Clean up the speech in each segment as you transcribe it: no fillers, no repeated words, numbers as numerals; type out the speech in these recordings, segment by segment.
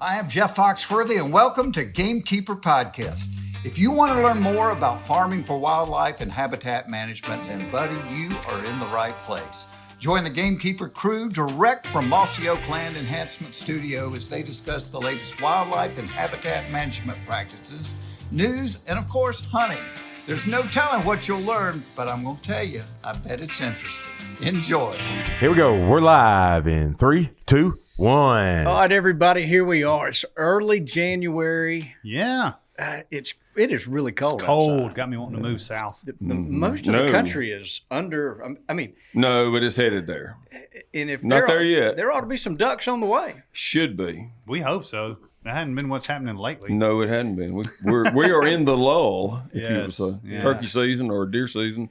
I am Jeff Foxworthy, and welcome to Gamekeeper Podcast. If you want to learn more about farming for wildlife and habitat management, then, buddy, you are in the right place. Join the Gamekeeper crew direct from Mossy Oak Land Enhancement Studio as they discuss the latest wildlife and habitat management practices, news, and, of course, hunting. There's no telling what you'll learn, but I'm going to tell you, I bet it's interesting. Enjoy. Here we go. We're live in 3, 2, 1. All right, everybody, here we are. It's early January. Yeah. It is really cold. It's cold. Outside. Got me wanting to move south. Most of the country is under. I mean, no, but it's headed there. And if not there yet, there ought to be some ducks on the way. Should be. We hope so. That hadn't been what's happening lately. No, it hadn't been. We are in the lull. If you Yes, was a yeah. turkey season or deer season,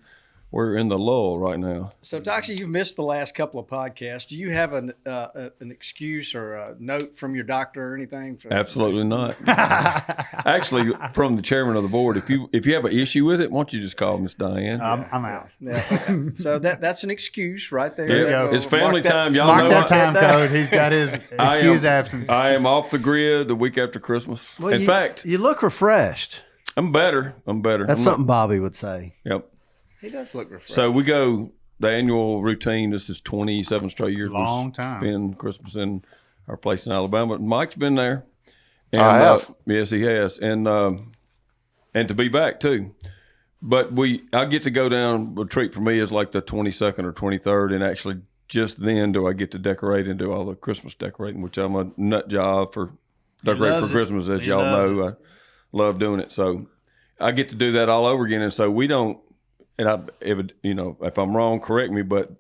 we're in the lull right now. So, Doxy, you've missed the last couple of podcasts. Do you have an excuse or a note from your doctor or anything? Absolutely not. Actually, from the chairman of the board, if you have an issue with it, why don't you just call Miss Diane? I'm out. Yeah, okay. So that's an excuse right there. Yeah, it's family time. Y'all Mark know that time code. He's got his excused absence. I am off the grid the week after Christmas. Well, in fact, you look refreshed. I'm better. That's something Bobby would say. Yep. He does look refreshed. So we go the annual routine. This is 27 straight years. Long time. Spend Christmas in our place in Alabama. Mike's been there. And, I have. Yes, he has, and to be back too. But I get to go down. A treat for me is like the 22nd or 23rd, and actually just then do I get to decorate and do all the Christmas decorating, which I'm a nut job for decorating for Christmas, as y'all know. I love doing it, so I get to do that all over again. And so we don't. And if I'm wrong, correct me, but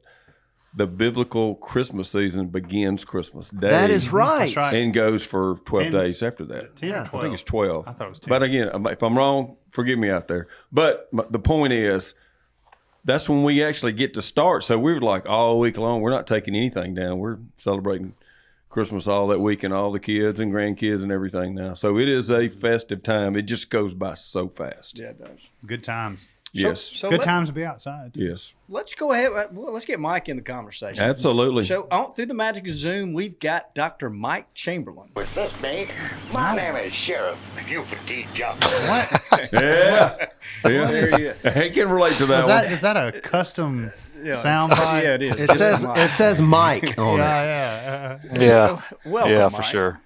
the biblical Christmas season begins Christmas Day. That is right. That's right. And goes for 12 days after that. 10 or Yeah. 12. I think it's 12. I thought it was 10. But again, if I'm wrong, forgive me out there. But the point is, that's when we actually get to start. So we were like all week long, we're not taking anything down. We're celebrating Christmas all that week and all the kids and grandkids and everything now. So it is a festive time. It just goes by so fast. Yeah, it does. Good times. Yes. So Good times to be outside. Yes. Let's go ahead. Well, let's get Mike in the conversation. Absolutely. So through the magic of Zoom, we've got Dr. Mike Chamberlain. What's this, me? My name is Sheriff Buford D. Johnson. Yeah. There he is. He can relate to that one. Is that a custom sound bite? Yeah, it is. It says Mike on it. Yeah, Welcome, yeah, Mike. for sure.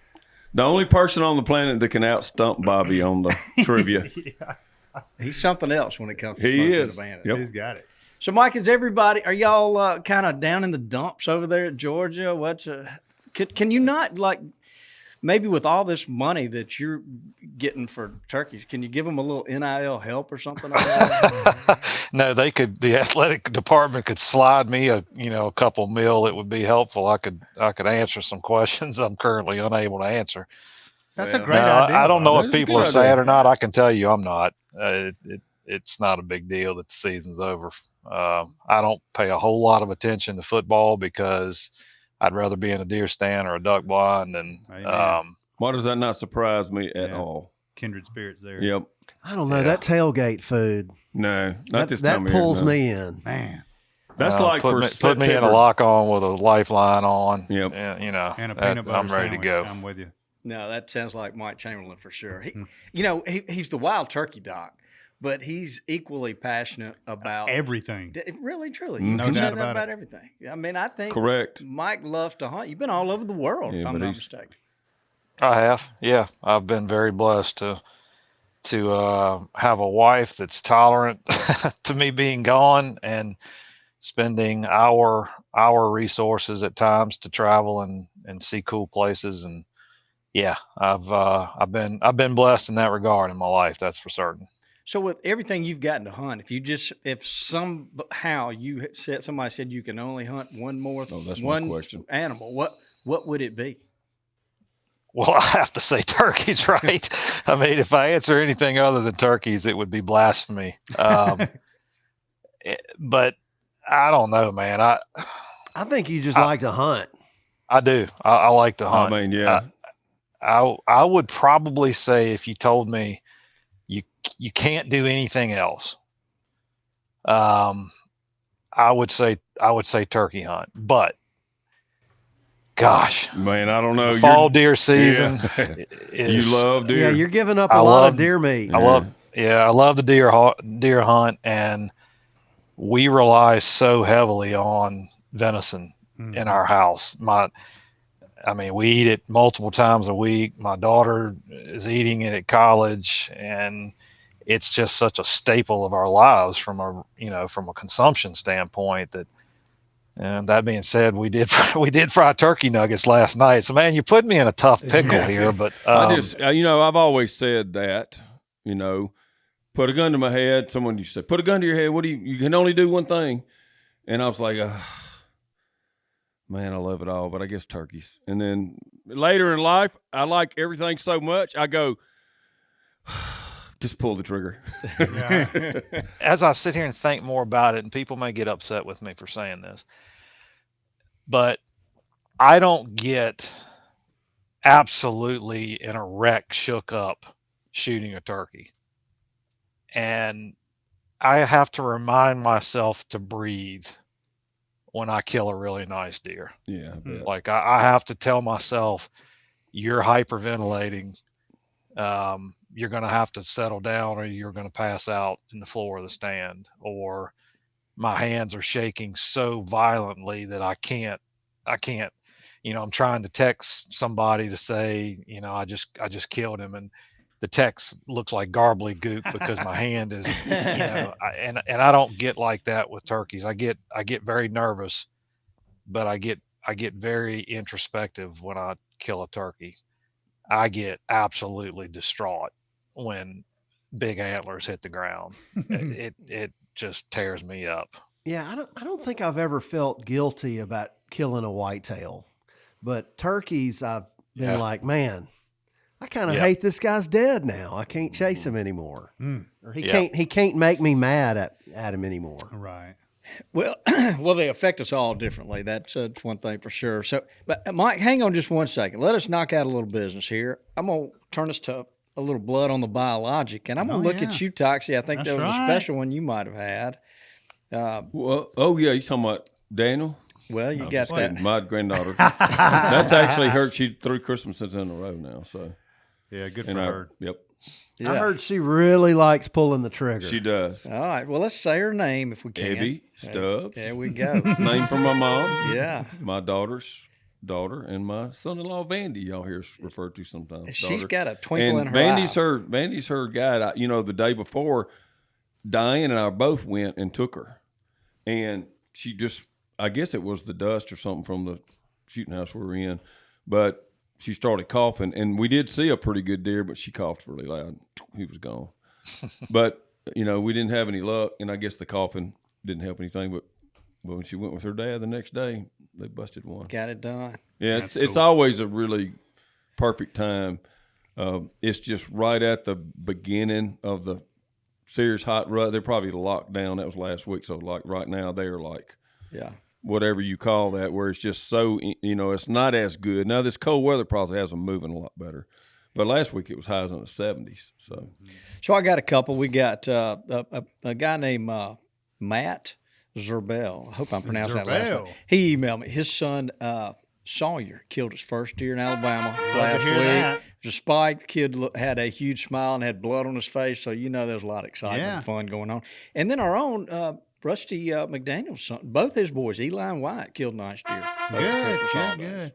The only person on the planet that can out-stump Bobby on the trivia. He's something else when it comes to He smoking is. the bandit. Yep. He's got it. So, Mike, are y'all kind of down in the dumps over there at Georgia? Can you not, like, maybe with all this money that you're getting for turkeys, can you give them a little NIL help or something like that? No, the athletic department could slide me a couple mil. It would be helpful. I could answer some questions I'm currently unable to ansur. That's a great Now, idea. I don't know That if is a people good are idea. sad or not. I can tell you I'm not. It's not a big deal that the season's over. I don't pay a whole lot of attention to football because I'd rather be in a deer stand or a duck blind. And Amen. Why does that not surprise me at all? Kindred spirits there. Yep. I don't know. That tailgate food, No, not this time that of year, pulls no. me in. Man. That's like put for me September. in a lock on with a lifeline on. Yep. And, And a peanut butter I'm ready to sandwich. go. I'm with you. No, that sounds like Mike Chamberlain for sure. He's the wild turkey doc, but he's equally passionate about Everything. Really, truly. No You can say doubt that about it. everything. I mean, I think Correct. Mike loves to hunt. You've been all over the world, Yeah, if I'm but not he's- mistaken. I have. Yeah. I've been very blessed to have a wife that's tolerant to me being gone and spending our resources at times to travel and see cool places. And yeah, I've been blessed in that regard in my life. That's for certain. So with everything you've gotten to hunt, if somehow somebody said you can only hunt one that's my one question. animal, what would it be? Well, I have to say turkeys, right? I mean, if I answer anything other than turkeys, it would be blasphemy. But I don't know, man. I think you just like to hunt. I do. I like to hunt. I mean, yeah. I would probably say if you told me you can't do anything else, I would say turkey hunt. But gosh, Man, I don't know. fall deer season. Yeah. Is, You love deer. Yeah, you're giving up a I lot love- of deer meat. I love the deer hunt, and we rely so heavily on venison in our house. We eat it multiple times a week. My daughter is eating it at college, and it's just such a staple of our lives from a consumption standpoint. And that being said, we did fry turkey nuggets last night. So man, you put me in a tough pickle here. But I've always said that. Put a gun to my head. Someone used to say, "Put a gun to your head. You can only do one thing." And I was like, man, I love it all, but I guess turkeys. And then later in life, I like everything so much, I go, just pull the trigger. as I sit here and think more about it, and people may get upset with me for saying this, but I don't get absolutely in a wreck shook up shooting a turkey. And I have to remind myself to breathe when I kill a really nice deer. Yeah. Like I have to tell myself, you're hyperventilating. You're going to have to settle down, or you're going to pass out in the floor of the stand, or my hands are shaking so violently that I can't, I'm trying to text somebody to say, I just killed him. And the text looks like garbly goop because my hand is, and I don't get like that with turkeys. I get very nervous, but I get very introspective when I kill a turkey. I get absolutely distraught when big antlers hit the ground. It just tears me up. Yeah, I don't think I've ever felt guilty about killing a whitetail, but turkeys, I've been like, man, I kind of hate this guy's dead now. I can't chase him anymore. Or he can't make me mad at him anymore. Right. Well, they affect us all differently. That's one thing for sure. So, but Mike, hang on just 1 second. Let us knock out a little business here. I'm going to turn us to a little blood on the Biologic, and I'm going to look at you, Toxie. I think there was a special one you might have had. You talking about Daniel? Well, you got that. My granddaughter. That's actually her. She 3 Christmases in a row now. So yeah, good for her. Yep. Yeah. I heard she really likes pulling the trigger. She does. All right. Well, let's say her name if we can. Abby Stubbs. There we go. Name from my mom. Yeah. My daughter's daughter and my son-in-law Vandy. Y'all hear referred to sometimes. She's daughter. got a twinkle in her Vandy's eye. Vandy's her guide. The day before, Diane and I both went and took her, and she just, I guess it was the dust or something from the shooting house we were in, but she started coughing, and we did see a pretty good deer, but she coughed really loud. He was gone. But, we didn't have any luck, and I guess the coughing didn't help anything. But when she went with her dad the next day, they busted one. Got it done. Yeah, it's always a really perfect time. It's just right at the beginning of the serious hot rut. They're probably locked down. That was last week. So, like, right now, they're like – yeah, whatever you call that, where it's just so, it's not as good. Now, this cold weather probably has them moving a lot better. But last week it was highs in the 70s. So I got a couple. We got a guy named Matt Zerbel. I hope I'm pronouncing that last name. He emailed me. His son, Sawyer, killed his first deer in Alabama last week. It was a spike. The kid had a huge smile and had blood on his face. So, there's a lot of excitement and fun going on. And then our own Rusty McDaniel's son, both his boys, Eli and Wyatt, killed nice deer. Good.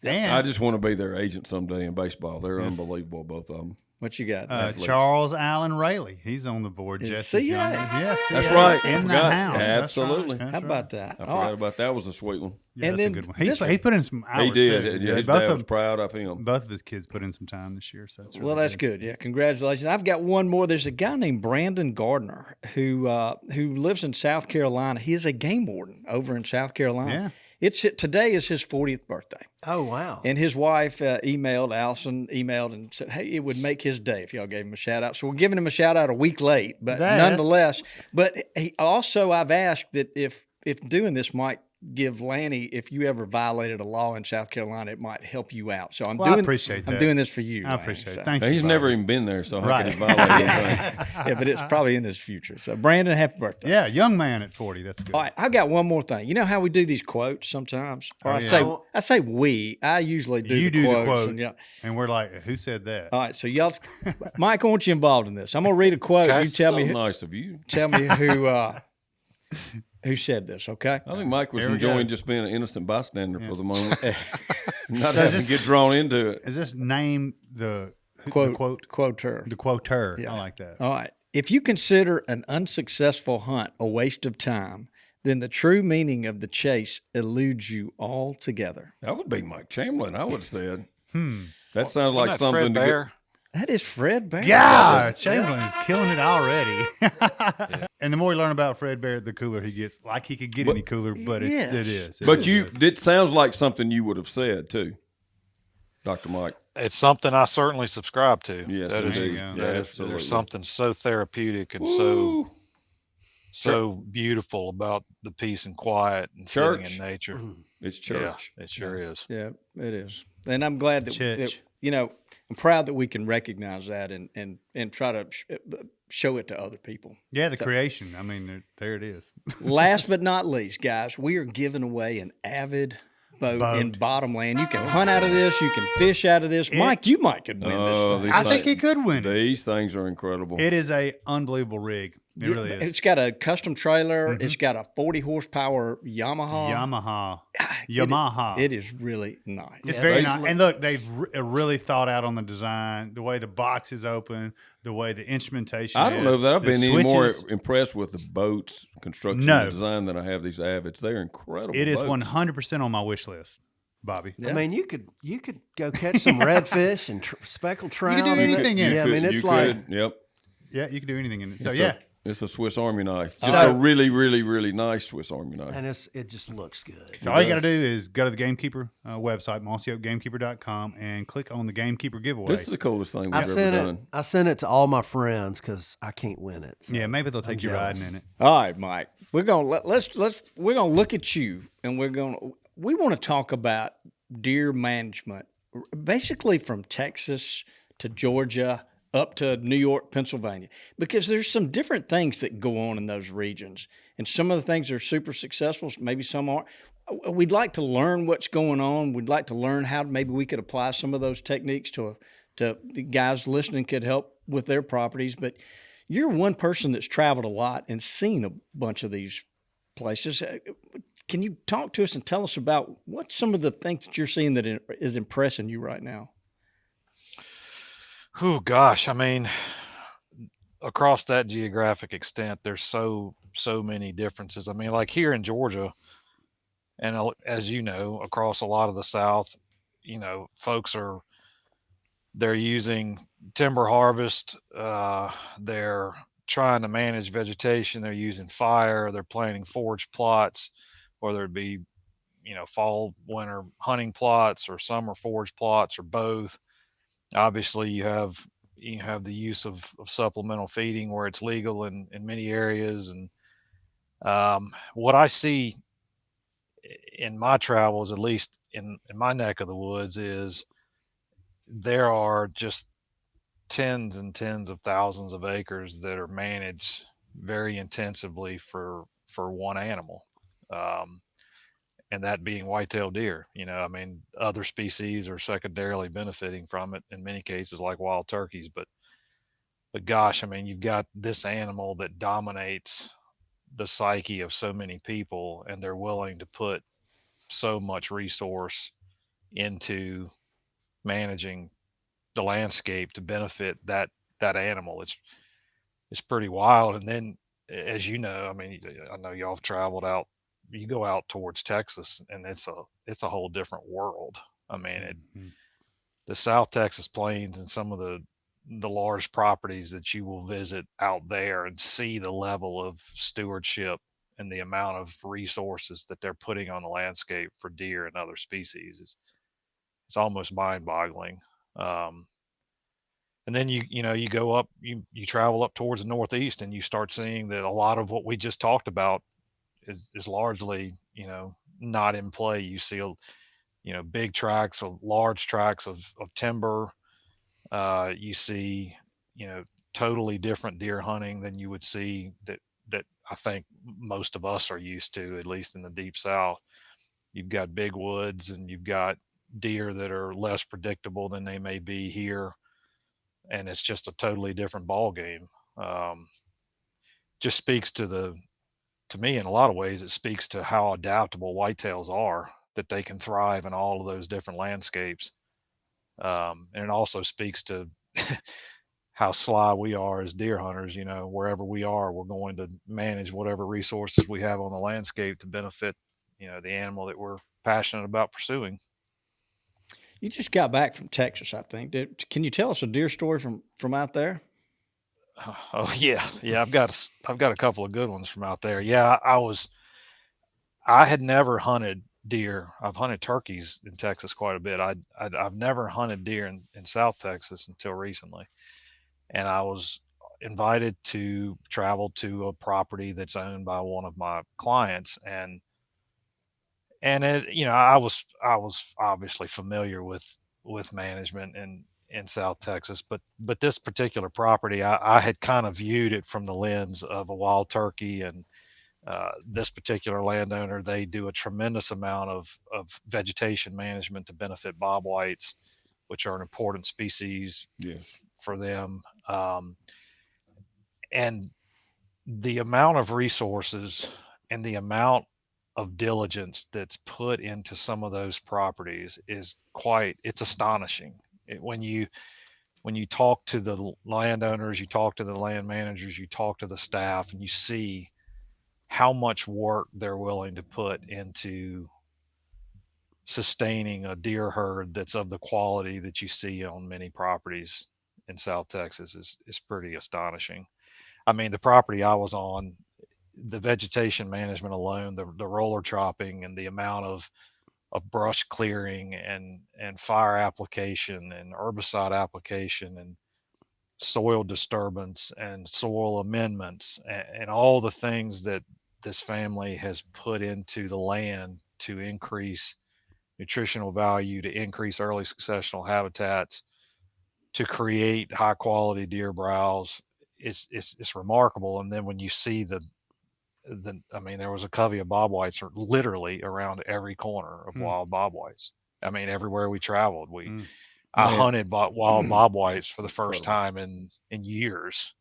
Damn. I just want to be their agent someday in baseball. They're unbelievable, both of them. What you got? Charles Allen Rayleigh. He's on the board. Jesse's younger. Yes, that's right. In the house. Absolutely. That's How about that? I forgot about that. That was a sweet one. Yeah, and that's then a good one. He put in some hours. He did. Too. Yeah, his dad was proud of him. Both of his kids put in some time this year. So that's really that's good. Yeah, congratulations. I've got one more. There's a guy named Brandon Gardner who lives in South Carolina. He is a game warden over in South Carolina. Yeah. Today is his 40th birthday. Oh, wow. And his wife Allison emailed and said, hey, it would make his day if y'all gave him a shout out. So we're giving him a shout out a week late, but nonetheless. But he also, I've asked that if doing this might give Lanny, if you ever violated a law in South Carolina, it might help you out. So I appreciate that. I'm doing this for you. I Lanny, appreciate so. it. Thank you. He's never Bobby. even been there, so how Right. can he violate anything? Yeah, but it's probably in his future. So Brandon, happy birthday. Yeah, young man at 40. That's good. All right, I got one more thing. You know how we do these quotes sometimes? Or Oh, I yeah. say we. I usually do you the do quotes. the quotes, And, yeah. and we're like, who said that? All right, so y'all, Mike, I want you involved in this. I'm gonna read a quote. Okay. You tell So me, nice of you. tell me who said this. Okay. I think Mike was Here we enjoying go. just being an innocent bystander for the moment, not So having is to this- get drawn into it. Is this name the Quote, quote? quoter. The quoter. Yeah. I like that. All right. If you consider an unsuccessful hunt a waste of time, then the true meaning of the chase eludes you altogether. That would be Mike Chamberlain, I would have said. That sounds Wasn't like that something Fred to Bear? That is Fred Bear. Yeah, Chamberlain is killing it already. And the more you learn about Fred Bear, the cooler he gets. Like he could get any cooler, but Yes. it is. It But is. it sounds like something you would have said too, Dr. Mike. It's something I certainly subscribe to. Yes, That is- indeed. Yeah, that is- absolutely. there's something so therapeutic and Woo. so beautiful about the peace and quiet and Church. sitting in nature. It's church. Yeah, it sure is. Yeah, it is. And I'm glad that, Church. I'm proud that we can recognize that and try to show it to other people. Yeah, the creation. I mean, there it is. Last but not least, guys, we are giving away an Avid boat in Bottomland. You can hunt out of this. You can fish out of this. Mike, you might could win this Oh, thing. these I things- think he could win it. These things are incredible. It is a unbelievable rig. It really is. It's got a custom trailer. It's got a 40 horsepower Yamaha. Yamaha. It is really nice. It's very nice. And look, they've really thought out on the design, the way the box is open, the way the instrumentation I don't is, know that I've the been any more switches. impressed with the boats construction No. and design than I have these Avids. They're incredible. It is boats. 100% on my wish list, Bobby. I mean, you could go catch some redfish and speckled trout. do in anything in it. Yeah, I Could- mean, it's you like could, yep. Yeah, you can do anything in it. So, It's yeah. it's a Swiss Army knife. Just So- a really, really, really nice Swiss Army knife. and it just looks good. So all you got to do is go to the Gamekeeper website, mosseyoakgamekeeper.com, and click on the Gamekeeper giveaway. This is the coolest thing we've I ever sent it. done. I sent it to all my friends because I can't win it. So. Yeah, maybe they'll take you jealous. riding in it. All right, Mike. We're gonna we're gonna look at you, and we want to talk about deer management, basically from Texas to Georgia up to New York, Pennsylvania, because there's some different things that go on in those regions, and some of the things are super successful. Maybe some aren't. We'd like to learn what's going on. We'd like to learn how maybe we could apply some of those techniques to the guys listening could help with their properties, but. You're one person that's traveled a lot and seen a bunch of these places. Can you talk to us and tell us about what some of the things that you're seeing that is impressing you right now? Oh gosh, I mean, across that geographic extent, there's so many differences. I mean, like here in Georgia, and as you know, across a lot of the South, folks they're using timber harvest. They're trying to manage vegetation. They're using fire. They're planting forage plots, whether it be, fall, winter hunting plots or summer forage plots or both. Obviously, you have the use of supplemental feeding where it's legal in many areas. And what I see in my travels, at least in my neck of the woods, is there are just tens and tens of thousands of acres that are managed very intensively for one animal, and that being whitetail deer. I mean, other species are secondarily benefiting from it in many cases, like wild turkeys. But gosh, I mean, you've got this animal that dominates the psyche of so many people, and they're willing to put so much resource into managing the landscape to benefit that animal. It's pretty wild. And then, as you know, I mean, I know y'all have traveled out. You go out towards Texas, and it's a whole different world. I mean, the South Texas plains and some of the large properties that you will visit out there and see the level of stewardship and the amount of resources that they're putting on the landscape for deer and other species. It's almost mind-boggling. And then you go up, you travel up towards the Northeast, and you start seeing that a lot of what we just talked about is largely, not in play. You see, big tracts of large tracts of timber. You see, totally different deer hunting than you would see that I think most of us are used to, at least in the deep South. You've got big woods and you've got deer that are less predictable than they may be here, and it's just a totally different ball game. Just speaks to me in a lot of ways. It speaks to how adaptable whitetails are, that they can thrive in all of those different landscapes. And it also speaks to how sly we are as deer hunters. Wherever we are, we're going to manage whatever resources we have on the landscape to benefit, the animal that we're passionate about pursuing. You just got back from Texas, I think. Can you tell us a deer story from out there? Oh yeah. I've got a couple of good ones from out there. Yeah, I had never hunted deer. I've hunted turkeys in Texas quite a bit. I've never hunted deer in South Texas until recently, and I was invited to travel to a property that's owned by one of my clients, and it, I was obviously familiar with management in South Texas, but this particular property, I had kind of viewed it from the lens of a wild turkey. And this particular landowner, they do a tremendous amount of vegetation management to benefit bobwhites, which are an important species for them. And the amount of resources and the amount of diligence that's put into some of those properties is it's astonishing. When you talk to the landowners, you talk to the land managers, you talk to the staff, and you see how much work they're willing to put into sustaining a deer herd that's of the quality that you see on many properties in South Texas is pretty astonishing. I mean, the property I was on, the vegetation management alone, the roller chopping, and the amount of brush clearing and fire application and herbicide application and soil disturbance and soil amendments and all the things that this family has put into the land to increase nutritional value, to increase early successional habitats, to create high quality deer browse, it's remarkable. And then when you see I mean, there was a covey of bobwhites literally around every corner of wild bobwhites. I mean, everywhere we traveled, I hunted wild bobwhites for the first time in years,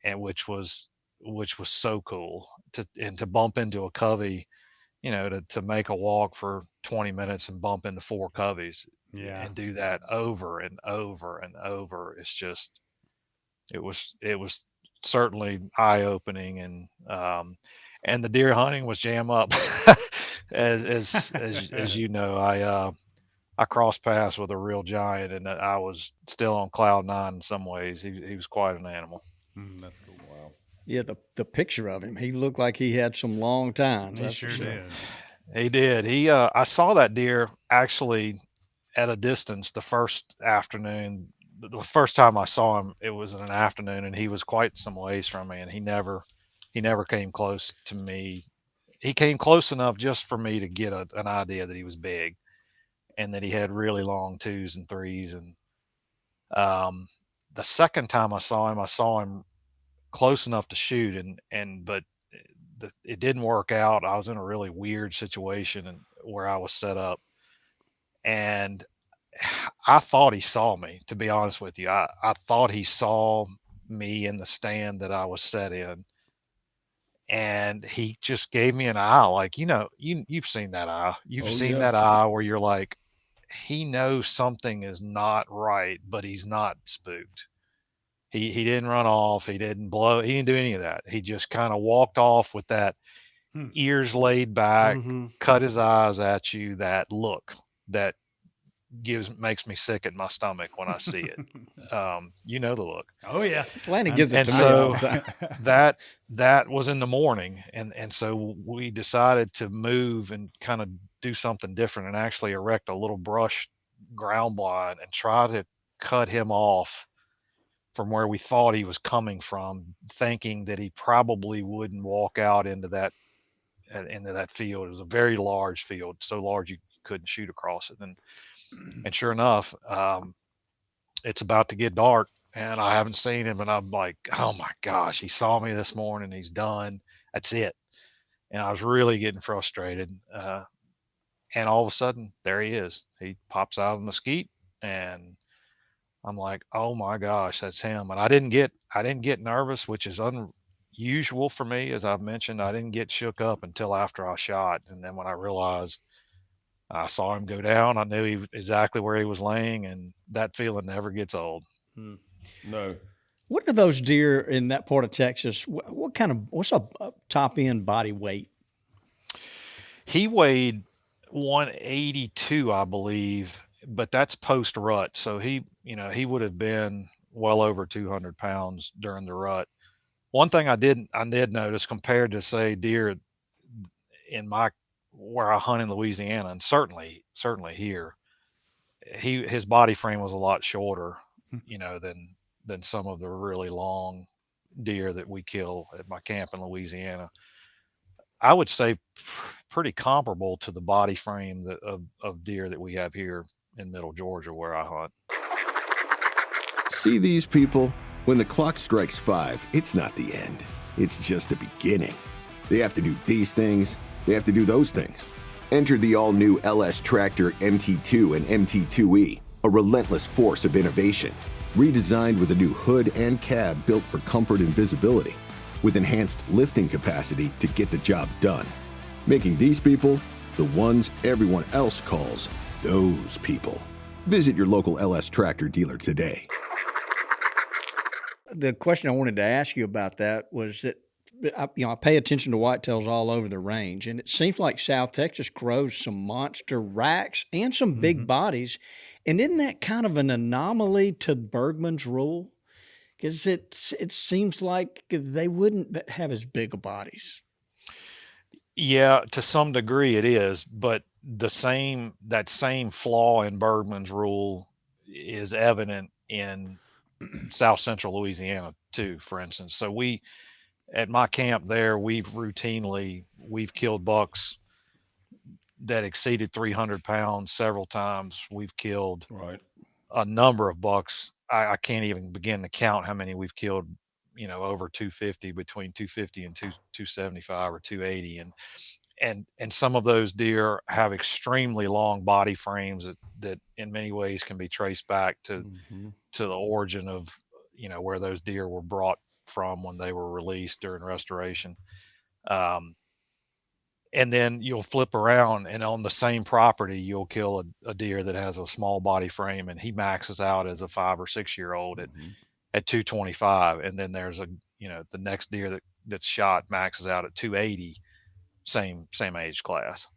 and which was so cool to bump into a covey, to make a walk for 20 minutes and bump into 4 coveys, and do that over and over and over. It's just, it was certainly eye opening. And the deer hunting was jam up. as you know, I crossed paths with a real giant, and I was still on cloud 9 in some ways. He was quite an animal. That's cool. Wow. Yeah, the picture of him, he looked like he had some long tines. He sure did. He did. I saw that deer actually at a distance the first afternoon. The first time I saw him, it was in an afternoon, and he was quite some ways from me, and he never came close to me. He came close enough just for me to get an idea that he was big, and that he had really long 2s and 3s. And the second time I saw him close enough to shoot, but it didn't work out. I was in a really weird situation where I was set up, and I thought he saw me, to be honest with you. I thought he saw me in the stand that I was set in, and he just gave me an eye, like, you've seen that eye. You've seen that eye where you're like, he knows something is not right, but he's not spooked. He didn't run off. He didn't blow. He didn't do any of that. He just kind of walked off with that ears laid back, cut his eyes at you, that look that makes me sick at my stomach when I see it. You know the look. Oh yeah. Lanny gives it And to me so all the time. that was in the morning, and so we decided to move and kind of do something different and actually erect a little brush ground blind and try to cut him off from where we thought he was coming from, thinking that he probably wouldn't walk out into that into that field. It was a very large field, so large you couldn't shoot across it. And sure enough, it's about to get dark, and I haven't seen him, and I'm like, oh my gosh, he saw me this morning. He's done. That's it. And I was really getting frustrated. And all of a sudden, there he is. He pops out of the mesquite, and I'm like, oh my gosh, that's him. And I didn't get nervous, which is unusual for me. As I've mentioned, I didn't get shook up until after I shot. And then when I realized I saw him go down, I knew exactly where he was laying, and that feeling never gets old. No. What are those deer in that part of Texas? What's a top end body weight? He weighed 182, I believe, but that's post rut. So he would have been well over 200 pounds during the rut. One thing I did notice, compared to, say, deer in where I hunt in Louisiana, and certainly here, his body frame was a lot shorter, than some of the really long deer that we kill at my camp in Louisiana. I would say pretty comparable to the body frame of deer that we have here in Middle Georgia where I hunt. See these people? When the clock strikes 5, it's not the end. It's just the beginning. They have to do these things. They have to do those things. Enter the all-new LS Tractor MT2 and MT2E, a relentless force of innovation. Redesigned with a new hood and cab built for comfort and visibility, with enhanced lifting capacity to get the job done. Making these people the ones everyone else calls those people. Visit your local LS Tractor dealer today. The question I wanted to ask you about that was that, I pay attention to whitetails all over the range, and it seems like South Texas grows some monster racks and some big bodies. And isn't that kind of an anomaly to Bergman's rule? Because it seems like they wouldn't have as big of bodies. Yeah, to some degree it is, but that same flaw in Bergman's rule is evident in South Central Louisiana too, for instance. So at my camp there, we've killed bucks that exceeded 300 pounds several times. We've killed a number of bucks. I can't even begin to count how many we've killed, over 250, between 250 and 275 or 280. And some of those deer have extremely long body frames that in many ways can be traced back to the origin of, where those deer were brought from when they were released during restoration. And then you'll flip around, and on the same property, you'll kill a deer that has a small body frame, and he maxes out as a 5 or 6 year old at 225. And then there's the next deer that's shot maxes out at 280, same age class.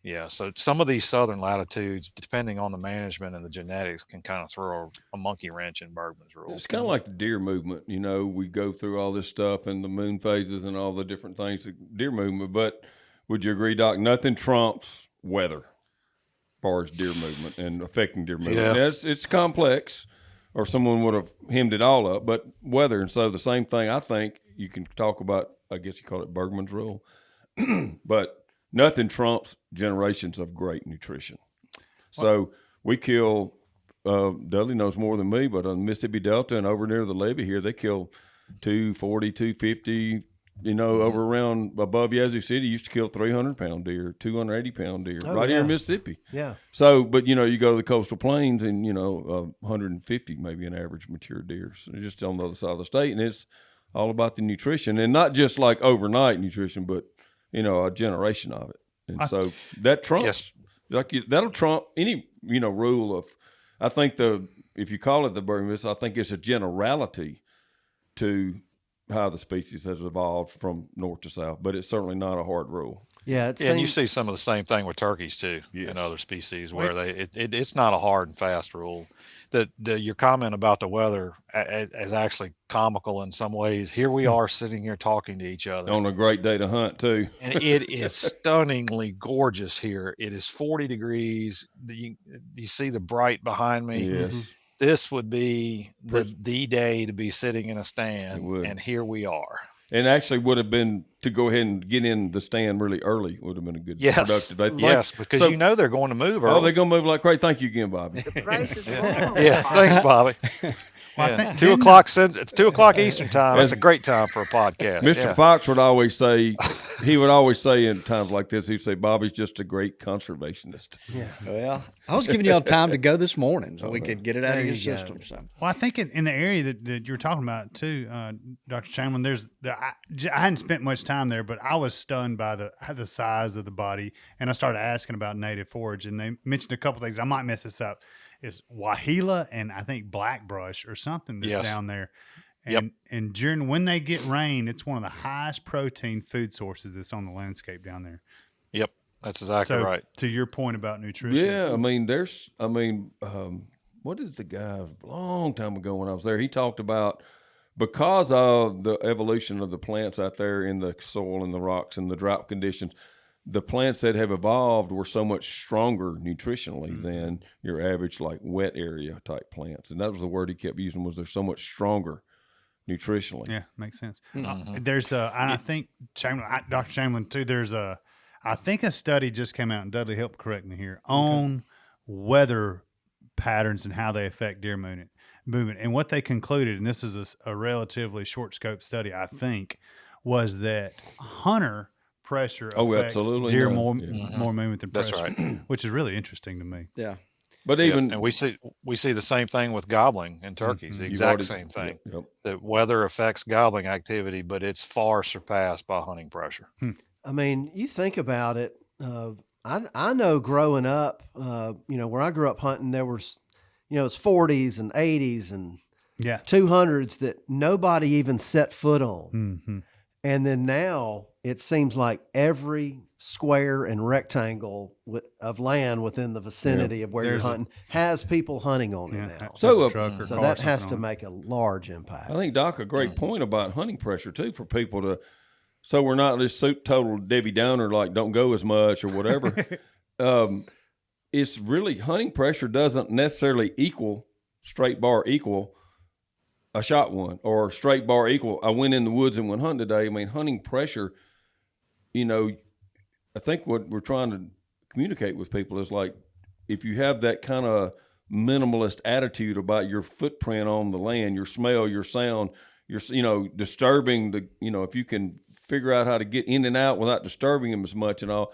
Yeah. So some of these southern latitudes, depending on the management and the genetics, can kind of throw a monkey wrench in Bergman's rules. It's kind of like the deer movement. We go through all this stuff and the moon phases and all the different things, the deer movement. But would you agree, Doc, nothing trumps weather as far as deer movement and affecting deer movement? Yeah. It's complex, or someone would have hemmed it all up, but weather. And so the same thing, I think you can talk about, I guess you call it Bergman's rule, but nothing trumps generations of great nutrition. So we kill, Dudley knows more than me, but on the Mississippi Delta and over near the levee here, they kill 240, 250, over around above Yazoo City, used to kill 300-pound deer, 280-pound deer, here in Mississippi. Yeah. So, but, you go to the coastal plains and, 150 maybe an average mature deer. So just on the other side of the state. And it's all about the nutrition, and not just like overnight nutrition, but, a generation of it. And so that trumps, that'll trump any, rule of, I think if you call it the Bergman, I think it's a generality to how the species has evolved from north to south, but it's certainly not a hard rule. Yeah, and you see some of the same thing with turkeys too, in other species where it's not a hard and fast rule. Your comment about the weather is actually comical in some ways. Here we are sitting here talking to each other on a great day to hunt too, and it is stunningly gorgeous here. It is 40 degrees. You see the bright behind me. Yes. This would be the day to be sitting in a stand, and here we are. And actually would have been to go ahead and get in the stand really early would have been a good productive day. Yes, because you know they're going to move early. Oh, they're going to move like crazy. Thank you again, Bobby. The price is wrong. Yeah, thanks, Bobby. Well, I Yeah. think 2 o'clock. It's 2 o'clock Eastern time. That's a great time for a podcast. Mr. Yeah. Fox would always say, in times like this, he'd say, Bobby's just a great conservationist. Yeah. Well, I was giving y'all time to go this morning so we could get it out There of your you go. system. So. Well, I think in the area that you were talking about too, Dr. Chamberlain, I hadn't spent much time there, but I was stunned by the size of the body, and I started asking about native forage, and they mentioned a couple things. I might mess this up. It's wahila and I think blackbrush or something that's down there. And and when they get rain, it's one of the highest protein food sources that's on the landscape down there. Yep, that's exactly right. To your point about nutrition. Yeah, what did the guy a long time ago when I was there, he talked about because of the evolution of the plants out there in the soil and the rocks and the drought conditions, the plants that have evolved were so much stronger nutritionally than your average like wet area type plants. And that was the word he kept using, was they're so much stronger nutritionally. Yeah, makes sense. There's I think Dr. Chamberlain too, I think a study just came out, and Dudley helped correct me here, on weather patterns and how they affect deer movement. And what they concluded, and this is a relatively short scope study, I think, was that hunter pressure affects deer more movement than pressure. That's right. Which is really interesting to me. Yeah. But even and we see the same thing with gobbling in turkeys, the exact same thing. That weather affects gobbling activity, but it's far surpassed by hunting pressure. I mean, you think about it. I know growing up, where I grew up hunting, there was, it's 40s and 80s and 200s that nobody even set foot on. Mm-hmm. And then now it seems like every square and rectangle of land within the vicinity of where you're hunting has people hunting on it now. So that has to make a large impact. I think, Doc, a great point about hunting pressure too, for people to, so we're not this total Debbie Downer, like don't go as much or whatever. It's really, hunting pressure doesn't necessarily equal a shot one, or straight bar equal I went in the woods and went hunting today. I mean, hunting pressure, I think what we're trying to communicate with people is like, if you have that kind of minimalist attitude about your footprint on the land, your smell, your sound, your, disturbing if you can figure out how to get in and out without disturbing them as much and all.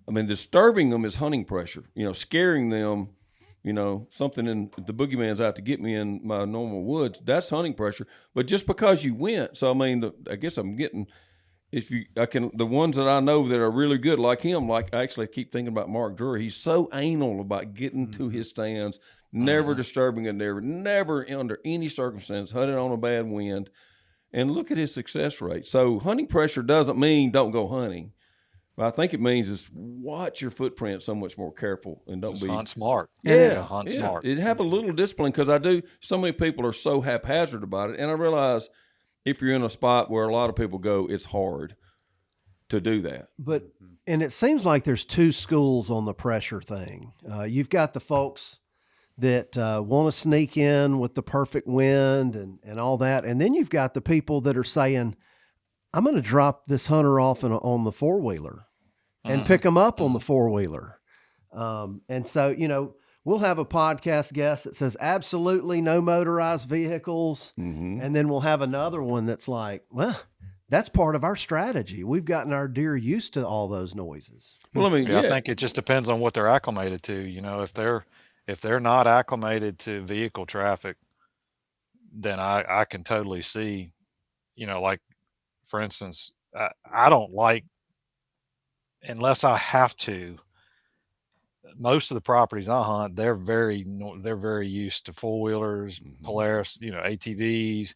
I mean, disturbing them is hunting pressure, scaring them, something in the boogeyman's out to get me in my normal woods. That's hunting pressure. But just because you went, so I mean, I guess I'm getting, the ones that I know that are really good, like him, like I actually keep thinking about Mark Drury. He's so anal about getting to his stands, never disturbing a deer, never under any circumstance hunting on a bad wind. And look at his success rate. So hunting pressure doesn't mean don't go hunting. But I think it means is watch your footprint so much more careful and don't be hunt smart. Hunt smart. It have a little discipline, because so many people are so haphazard about it. And I realize if you're in a spot where a lot of people go, it's hard to do that. And it seems like there's two schools on the pressure thing. You've got the folks that want to sneak in with the perfect wind and all that. And then you've got the people that are saying, I'm going to drop this hunter off on the four-wheeler and pick them up on the four-wheeler. And so, we'll have a podcast guest that says absolutely no motorized vehicles. Mm-hmm. And then we'll have another one that's like, well, that's part of our strategy. We've gotten our deer used to all those noises. Well, I mean, I think it just depends on what they're acclimated to. If they're not acclimated to vehicle traffic, then I can totally see, like, for instance, I don't like, unless I have to, most of the properties I hunt, they're very used to four-wheelers, Polaris, ATVs.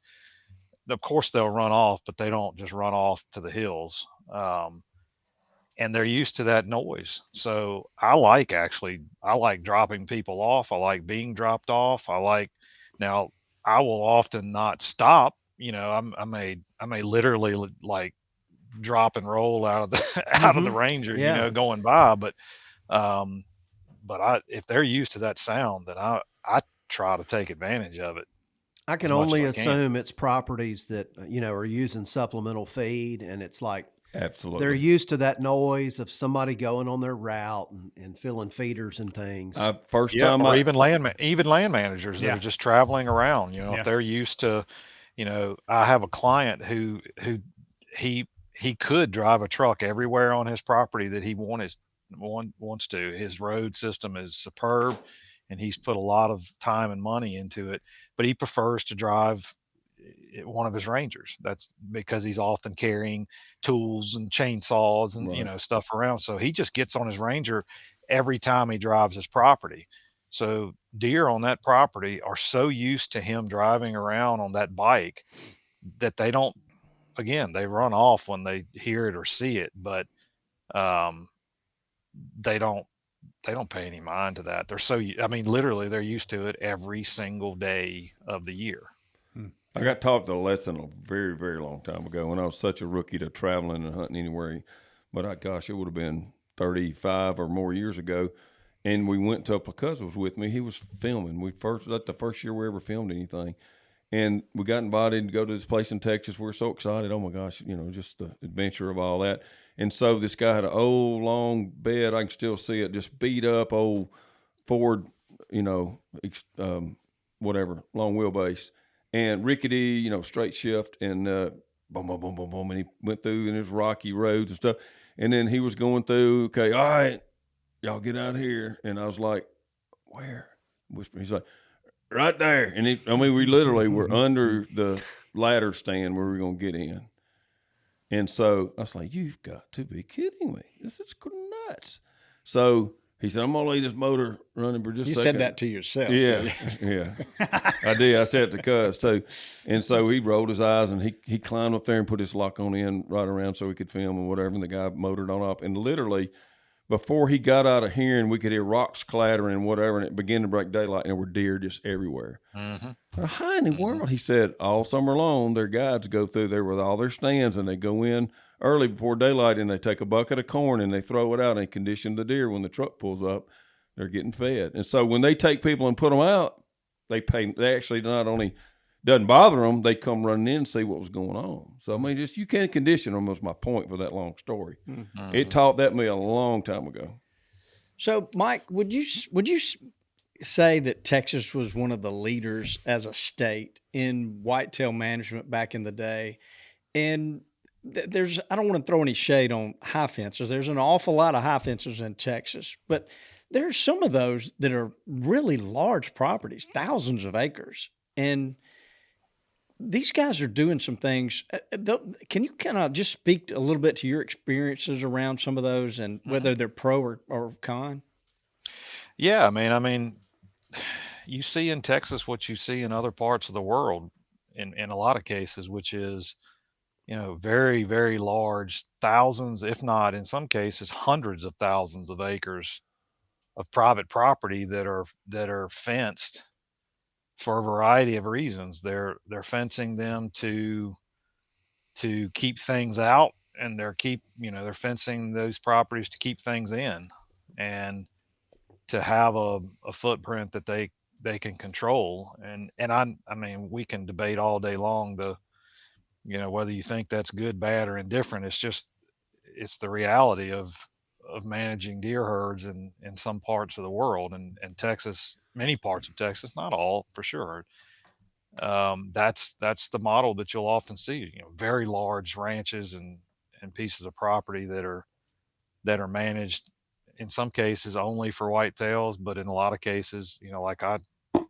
Of course they'll run off, but they don't just run off to the hills. And they're used to that noise. So I like dropping people off. I like being dropped off. Now I will often not stop. I may literally like drop and roll out of the Ranger, going by. But if they're used to that sound, then I try to take advantage of it. I can only assume it's properties that, are using supplemental feed, and it's like Absolutely. They're used to that noise of somebody going on their route and filling feeders and things. First Yeah, time or I even land managers that Yeah. are just traveling around. Yeah. If they're used to, I have a client who he could drive a truck everywhere on his property that he wants to. His road system is superb, and he's put a lot of time and money into it. But he prefers to drive one of his Rangers. That's because he's often carrying tools and chainsaws and Right. stuff around. So he just gets on his Ranger every time he drives his property. So deer on that property are so used to him driving around on that bike that they don't. Again, they run off when they hear it or see it, but um, they don't pay any mind to that. They're literally they're used to it every single day of the year. I got taught the lesson a very, very long time ago when I was such a rookie to traveling and hunting anywhere. But it would have been 35 or more years ago. And we went to a cousin was with me. He was filming. That's the first year we ever filmed anything. And we got invited to go to this place in Texas. We were so excited. Oh my gosh, just the adventure of all that. And so this guy had an old long bed. I can still see it, just beat up old Ford, whatever, long wheelbase. And rickety, straight shift, and boom, boom, boom, boom, boom. And he went through and there's rocky roads and stuff. And then he was going through, okay, all right, y'all get out here. And I was like, where? Whispering. He's like, right there. And we literally were under the ladder stand where we were going to get in. And so I was like, you've got to be kidding me. This is nuts. So he said, I'm going to leave this motor running for just a second. You said that to yourself. Yeah, yeah. I did. I said it to Cuz, too. And so he rolled his eyes, and he climbed up there and put his lock on in right around so he could film and whatever, and the guy motored on up. And literally, before he got out of hearing, we could hear rocks clattering and whatever, and it began to break daylight, and there were deer just everywhere. Mm-hmm. How in the world? He said, all summer long, their guides go through there with all their stands, and they go in early before daylight, and they take a bucket of corn, and they throw it out, and they condition the deer. When the truck pulls up, they're getting fed. And so when they take people and put them out, they actually not only doesn't bother them, they come running in and see what was going on. So, just you can't condition them was my point for that long story. Mm-hmm. It taught that me a long time ago. So, Mike, would you say that Texas was one of the leaders as a state in whitetail management back in the day? And I don't want to throw any shade on high fences. There's an awful lot of high fences in Texas, but there's some of those that are really large properties, thousands of acres. And these guys are doing some things. Can you kind of just speak a little bit to your experiences around some of those and whether they're pro or con? Yeah, you see in Texas what you see in other parts of the world in a lot of cases, which is, very, very large, thousands, if not in some cases, hundreds of thousands of acres of private property that are fenced for a variety of reasons. They're fencing them to keep things out, and they're fencing those properties to keep things in, and to have a footprint that they can control. And we can debate all day long whether you think that's good, bad, or indifferent. It's the reality of managing deer herds in some parts of the world, and Texas, many parts of Texas, not all for sure. That's the model that you'll often see, very large ranches and pieces of property that are managed in some cases only for whitetails, but in a lot of cases, like I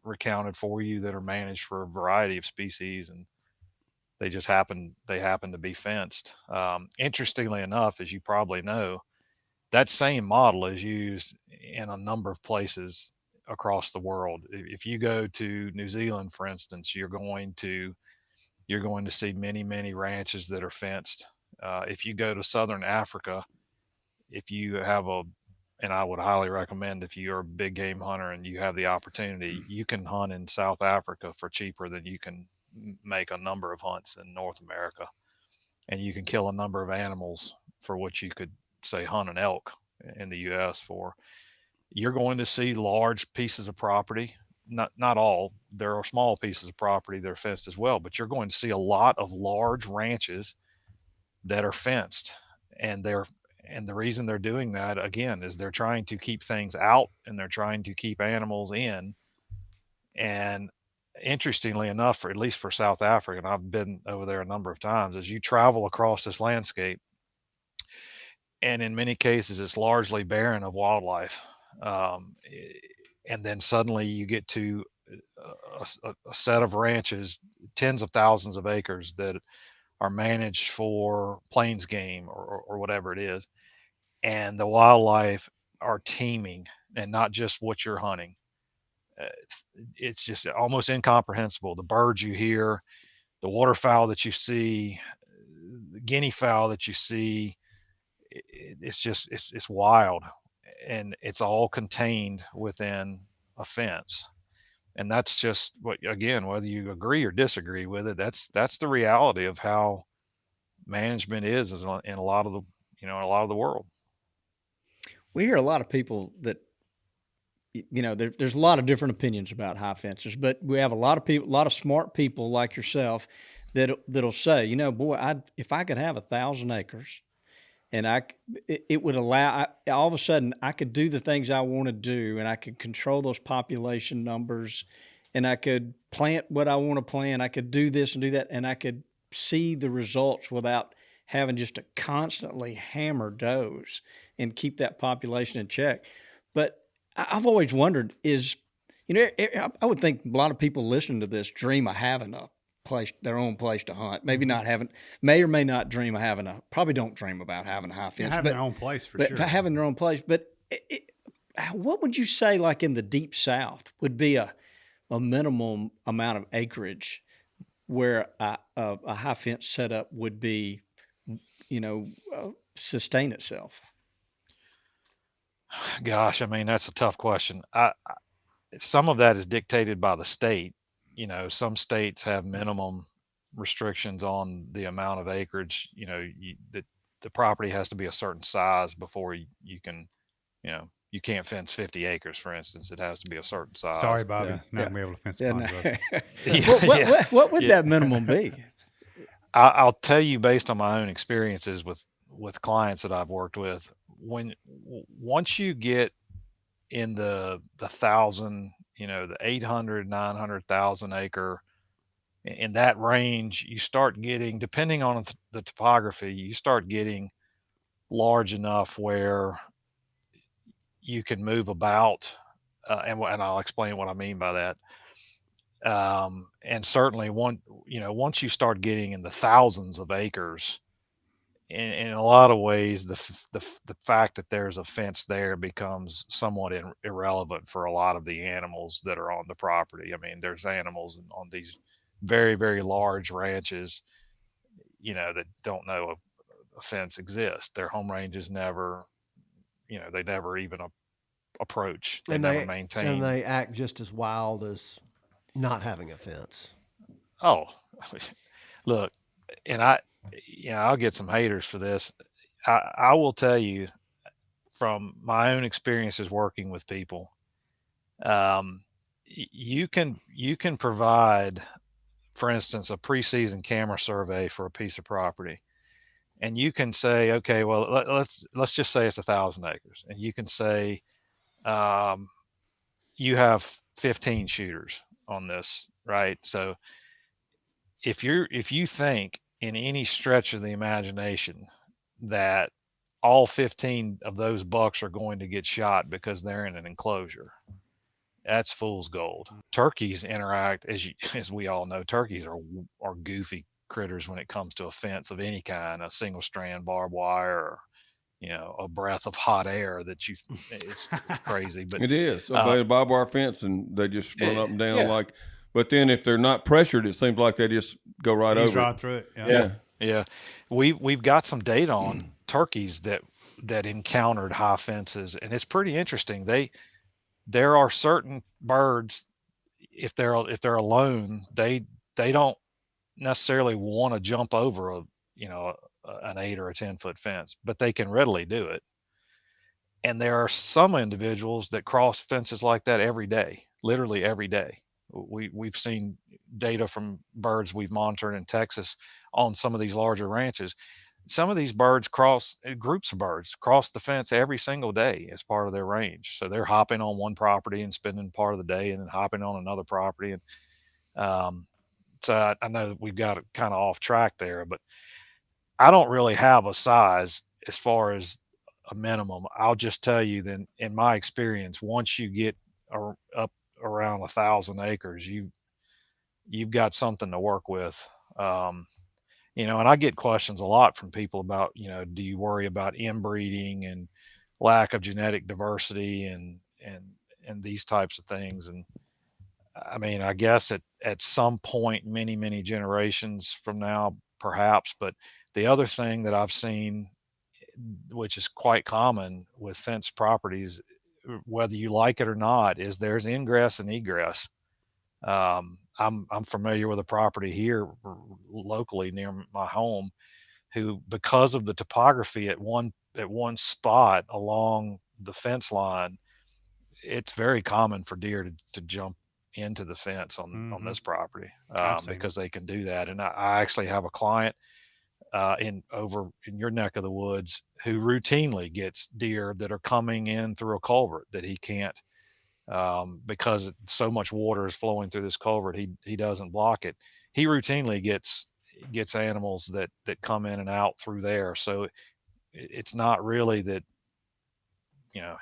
recounted for you, that are managed for a variety of species, and they happen to be fenced. Interestingly enough, as you probably know, that same model is used in a number of places across the world. If you go to New Zealand, for instance, you're going to see many, many ranches that are fenced. If you go to Southern Africa, if you have and I would highly recommend, if you're a big game hunter and you have the opportunity, you can hunt in South Africa for cheaper than you can make a number of hunts in North America. And you can kill a number of animals for what you could say hunt an elk in the US for. You're going to see large pieces of property. Not all. There are small pieces of property that are fenced as well, but you're going to see a lot of large ranches that are fenced. and the reason they're doing that again is they're trying to keep things out and they're trying to keep animals in. And interestingly enough, for at least for South Africa, and I've been over there a number of times, as you travel across this landscape, and in many cases it's largely barren of wildlife. Um, and then suddenly you get to a set of ranches, tens of thousands of acres that are managed for plains game or whatever it is, and the wildlife are teeming, and not just what you're hunting. It's just almost incomprehensible. The birds you hear, the waterfowl that you see, the guinea fowl that you see, it's just it's wild, and it's all contained within a fence. And that's just what, again, whether you agree or disagree with it, that's the reality of how management is in a lot of the in a lot of the world. We hear a lot of people that, there's a lot of different opinions about high fences, but we have a lot of people, a lot of smart people like yourself that'll say, boy, if I could have 1,000 acres and it would allow, all of a sudden I could do the things I want to do, and I could control those population numbers, and I could plant what I want to plant. I could do this and do that, and I could see the results without having just to constantly hammer does and keep that population in check. But I've always wondered I would think a lot of people listening to this dream of having their own place to hunt. Maybe not having, may or may not dream of probably don't dream about having a high fence. Having their own place for sure. Having their own place. But what would you say, like in the deep South, would be a minimum amount of acreage where a high fence setup would be, sustain itself? Gosh, I mean, that's a tough question. Some of that is dictated by the state. Some states have minimum restrictions on the amount of acreage. The property has to be a certain size before you can, you can't fence 50 acres, for instance. It has to be a certain size. Sorry, Bobby, not gonna be able to fence Yeah, Ponderosa. What would that minimum be? I'll tell you based on my own experiences with clients that I've worked with. Once you get in the 1,000, the 800, 900,000 acre, in that range, you start getting, depending on the topography, you start getting large enough where you can move about, and I'll explain what I mean by that. And certainly once you start getting in the thousands of acres, in a lot of ways, the fact that there's a fence there becomes somewhat irrelevant for a lot of the animals that are on the property. I mean, there's animals on these very, very large ranches, that don't know a fence exists. Their home ranges never, they never even approach. They never maintain. And they act just as wild as not having a fence. Oh, look, and I'll get some haters for this. I will tell you from my own experiences working with people, you can provide, for instance, a preseason camera survey for a piece of property, and you can say, okay, well, let's just say it's 1,000 acres, and you can say, you have 15 shooters on this, right? So if you think in any stretch of the imagination that all 15 of those bucks are going to get shot because they're in an enclosure, that's fool's gold. Turkeys interact, as we all know, turkeys are goofy critters when it comes to a fence of any kind, a single strand barbed wire, or, a breath of hot air it's crazy. But it is. A barbed wire fence, and they just run up and down but then if they're not pressured, it seems like they just go right over right it. through it. Yeah. We've got some data on turkeys that encountered high fences, and it's pretty interesting. There are certain birds, if they're alone, they don't necessarily want to jump over an 8 or a 10-foot fence, but they can readily do it. And there are some individuals that cross fences like that every day, literally every day. We've seen data from birds we've monitored in Texas on some of these larger ranches. some of these birds groups of birds cross the fence every single day as part of their range. So they're hopping on one property and spending part of the day, and then hopping on another property. And um, so I know that we've got it kind of off track there, but I don't really have a size as far as a minimum. I'll just tell you that in my experience, once you get up around 1,000 acres, you've got something to work with. Um, and I get questions a lot from people about, do you worry about inbreeding and lack of genetic diversity and these types of things? And I mean, I guess at some point, many, many generations from now, perhaps. But the other thing that I've seen, which is quite common with fenced properties, whether you like it or not, is there's ingress and egress. I'm familiar with a property here locally near my home, who, because of the topography at one spot along the fence line, it's very common for deer to jump into the fence on this property, because they can do that. And I actually have a client in your neck of the woods who routinely gets deer that are coming in through a culvert that he can't, because so much water is flowing through this culvert. He doesn't block it. He routinely gets animals that come in and out through there. So it's not really that,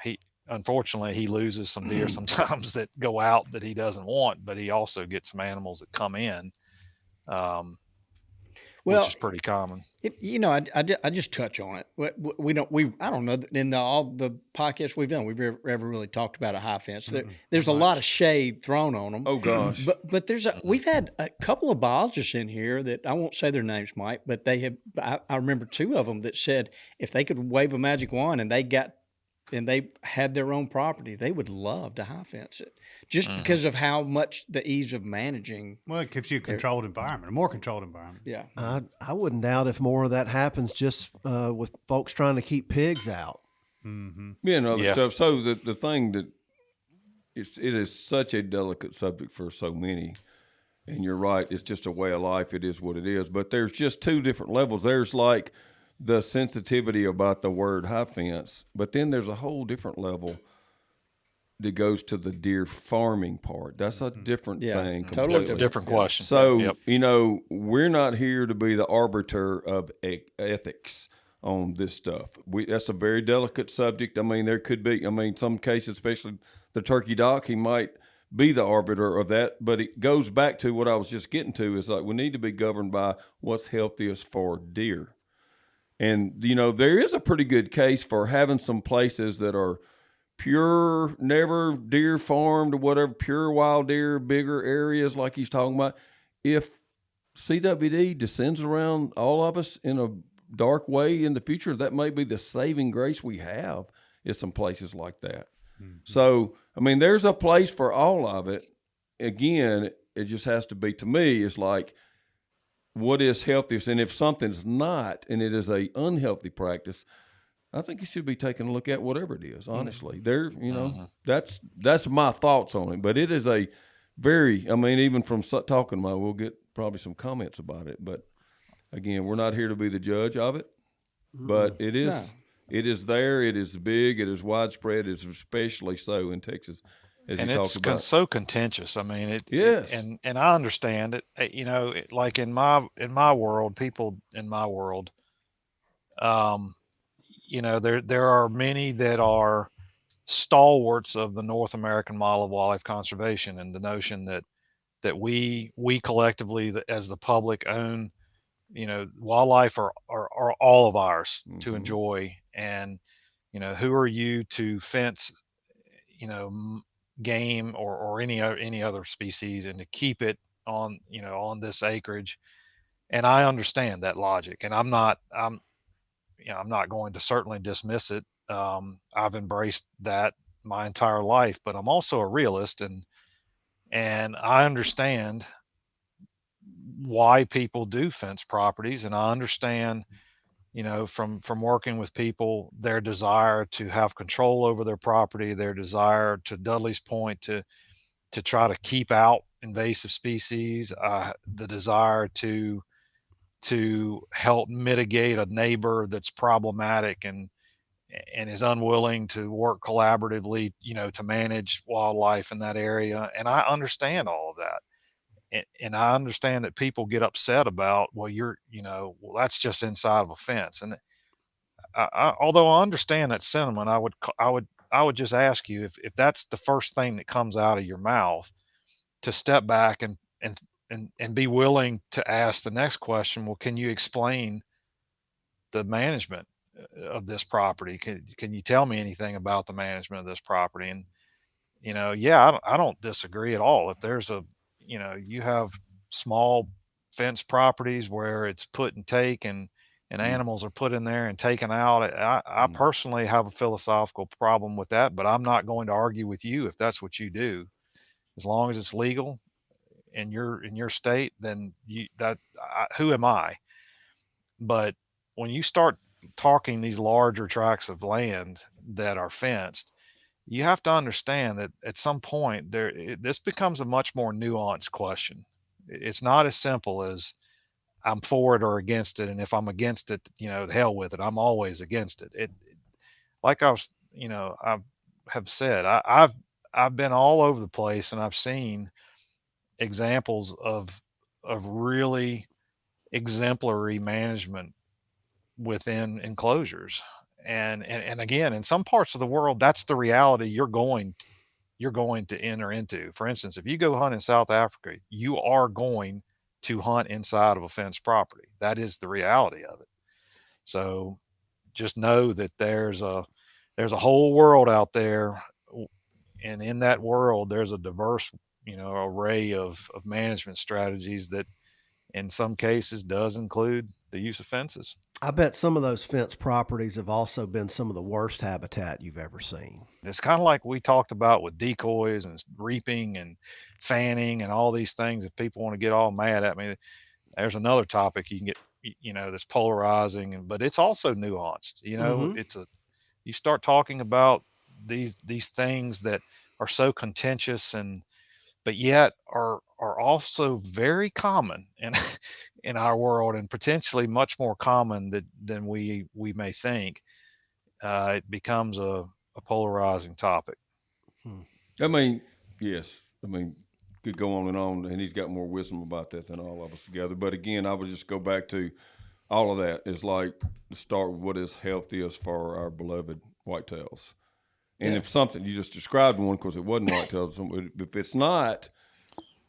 he, unfortunately, he loses some deer sometimes that go out that he doesn't want, but he also gets some animals that come in, which is pretty common. I just touch on it. I don't know that in all the podcasts we've done, we've ever really talked about a high fence. There's a lot of shade thrown on them. Oh gosh. But we've had a couple of biologists in here that I won't say their names, Mike, but they have, I remember two of them that said if they could wave a magic wand and they had their own property, they would love to high fence it, just because of how much the ease of managing. Well, it gives you a controlled environment, a more controlled environment. Yeah. I wouldn't doubt if more of that happens just with folks trying to keep pigs out. Yeah, and other stuff. So the thing that it is such a delicate subject for so many, and you're right, it's just a way of life. It is what it is. But there's just two different levels. There's like the sensitivity about the word high fence, but then there's a whole different level that goes to the deer farming part. That's a different thing. Totally different question. So, we're not here to be the arbiter of ethics on this stuff. That's a very delicate subject. I mean, there could be, some cases, especially the turkey doc, he might be the arbiter of that, but it goes back to what I was just getting to, is like we need to be governed by what's healthiest for deer. And, there is a pretty good case for having some places that are pure, never deer farmed or whatever, pure wild deer, bigger areas like he's talking about. If CWD descends around all of us in a dark way in the future, that may be the saving grace we have, is some places like that. So, there's a place for all of it. Again, it just has to be, to me, it's like, what is healthiest? And if something's not, and it is a unhealthy practice, I think you should be taking a look at whatever it is, honestly. That's my thoughts on it. But it is a very, even from talking about, we'll get probably some comments about it. But again, we're not here to be the judge of it. But it is, it is there. It is big. It is widespread. It's especially so in Texas, as and you talked about. It's so contentious. Yes. And I understand it. Like in my world, people in my world, there are many that are stalwarts of the North American model of wildlife conservation, and the notion that we collectively, as the public, own, wildlife are all of ours to enjoy. And who are you to fence game or any other species, and to keep it on this acreage? And I understand that logic, and I'm not going to certainly dismiss it. I've embraced that my entire life, but I'm also a realist, and I understand why people do fence properties, and I understand, from working with people, their desire to have control over their property, their desire, to Dudley's point, to try to keep out invasive species, the desire to to help mitigate a neighbor that's problematic and is unwilling to work collaboratively, to manage wildlife in that area. And I understand all of that. And I understand that people get upset about, well, well, that's just inside of a fence. And although I understand that sentiment, I would just ask you, if that's the first thing that comes out of your mouth, to step back and be willing to ask the next question. Well, can you explain the management of this property? Can you tell me anything about the management of this property? And yeah, I don't disagree at all. If there's you have small fence properties where it's put and take, and animals are put in there and taken out. I personally have a philosophical problem with that, but I'm not going to argue with you if that's what you do. As long as it's legal in your state, then who am I? But when you start talking these larger tracts of land that are fenced, you have to understand that at some point this becomes a much more nuanced question. It's not as simple as I'm for it or against it, and if I'm against it, the hell with it. I'm always against it. Like I was, I have said, I've been all over the place, and I've seen examples of really exemplary management within enclosures. And again, in some parts of the world, that's the reality you're going to enter into. For instance, if you go hunt in South Africa, you are going to hunt inside of a fenced property. That is the reality of it. So just know that there's a whole world out there, and in that world there's a diverse array of management strategies that in some cases does include the use of fences. I bet some of those fence properties have also been some of the worst habitat you've ever seen. It's kind of like we talked about with decoys and reaping and fanning and all these things. If people want to get all mad at me, there's another topic you can get, that's polarizing, but it's also nuanced. You start talking about these things that are so contentious but yet are also very common in our world, and potentially much more common than we may think. It becomes a polarizing topic. I mean, yes. I mean, could go on, and he's got more wisdom about that than all of us together. But again, I would just go back to all of that is like to start with what is healthiest for our beloved whitetails. And if something, you just described one because it wasn't whitetails, if it's not,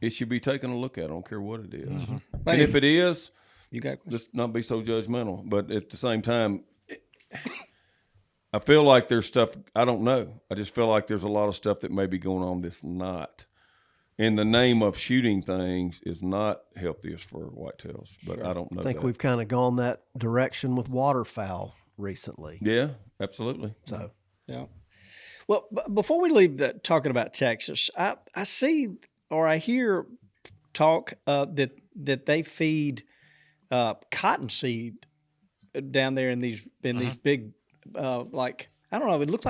it should be taken a look at. I don't care what it is. Mm-hmm. And if it is, let's not be so judgmental. But at the same time, I feel like there's stuff, I don't know. I just feel like there's a lot of stuff that may be going on that's not. In the name of shooting things is not healthiest for whitetails, but sure. I don't know. I think we've kind of gone that direction with waterfowl recently. Yeah, absolutely. So, yeah. Well, before we leave talking about Texas, I see or I hear talk that they feed cottonseed down there in these big like I don't know. It looks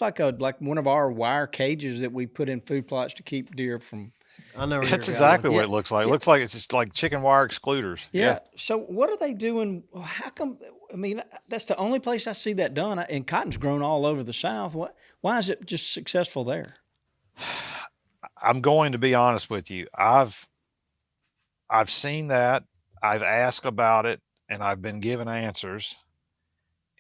like one of our wire cages that we put in food plots to keep deer from. I know. That's exactly what it looks like. It looks like it's just like chicken wire excluders. Yeah. So what are they doing? How come? I mean, that's the only place I see that done. And cotton's grown all over the South. Why is it just successful there? I'm going to be honest with you. I've seen that. I've asked about it, and I've been given answers.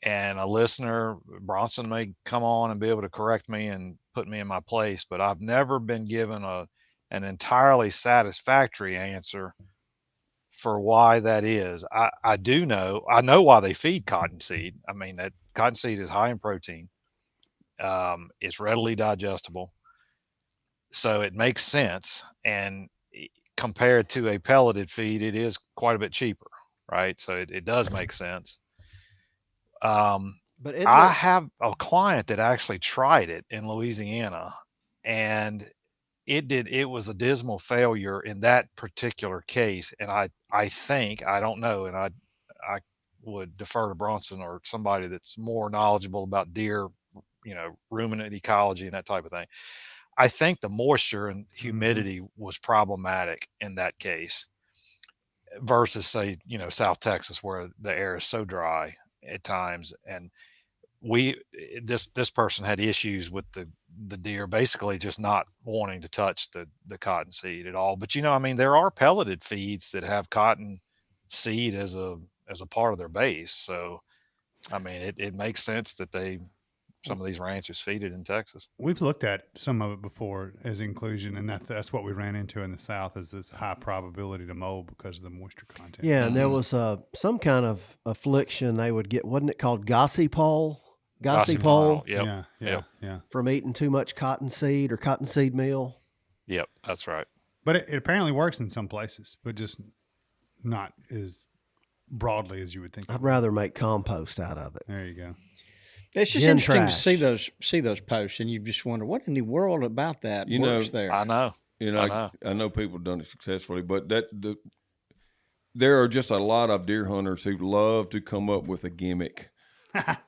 And a listener, Bronson, may come on and be able to correct me and put me in my place, but I've never been given an entirely satisfactory answer for why that is. I know why they feed cottonseed. I mean, that cottonseed is high in protein. It's readily digestible. So it makes sense. And compared to a pelleted feed, it is quite a bit cheaper, right? So it does make sense. But I have a client that actually tried it in Louisiana, and it was a dismal failure in that particular case. And I think, I don't know, and I would defer to Bronson or somebody that's more knowledgeable about deer, ruminant ecology and that type of thing. I think the moisture and humidity was problematic in that case. versus say, South Texas where the air is so dry at times. And this person had issues with the deer basically just not wanting to touch the cotton seed at all. But there are pelleted feeds that have cotton seed as a part of their base. So it makes sense that some of these ranches feed it in Texas. We've looked at some of it before as inclusion, and that's what we ran into in the South, is this high probability to mold because of the moisture content. Yeah, and there was some kind of affliction they would get. Wasn't it called gossy pole? Gossy pole. Yep. Yeah. From eating too much cottonseed or cottonseed meal. Yep, that's right. But it apparently works in some places, but just not as broadly as you would think. I'd rather make compost out of it. There you go. It's just Gen interesting trash. to see those posts, and you just wonder what in the world about that works there. I know. I know people have done it successfully, but there are just a lot of deer hunters who love to come up with a gimmick.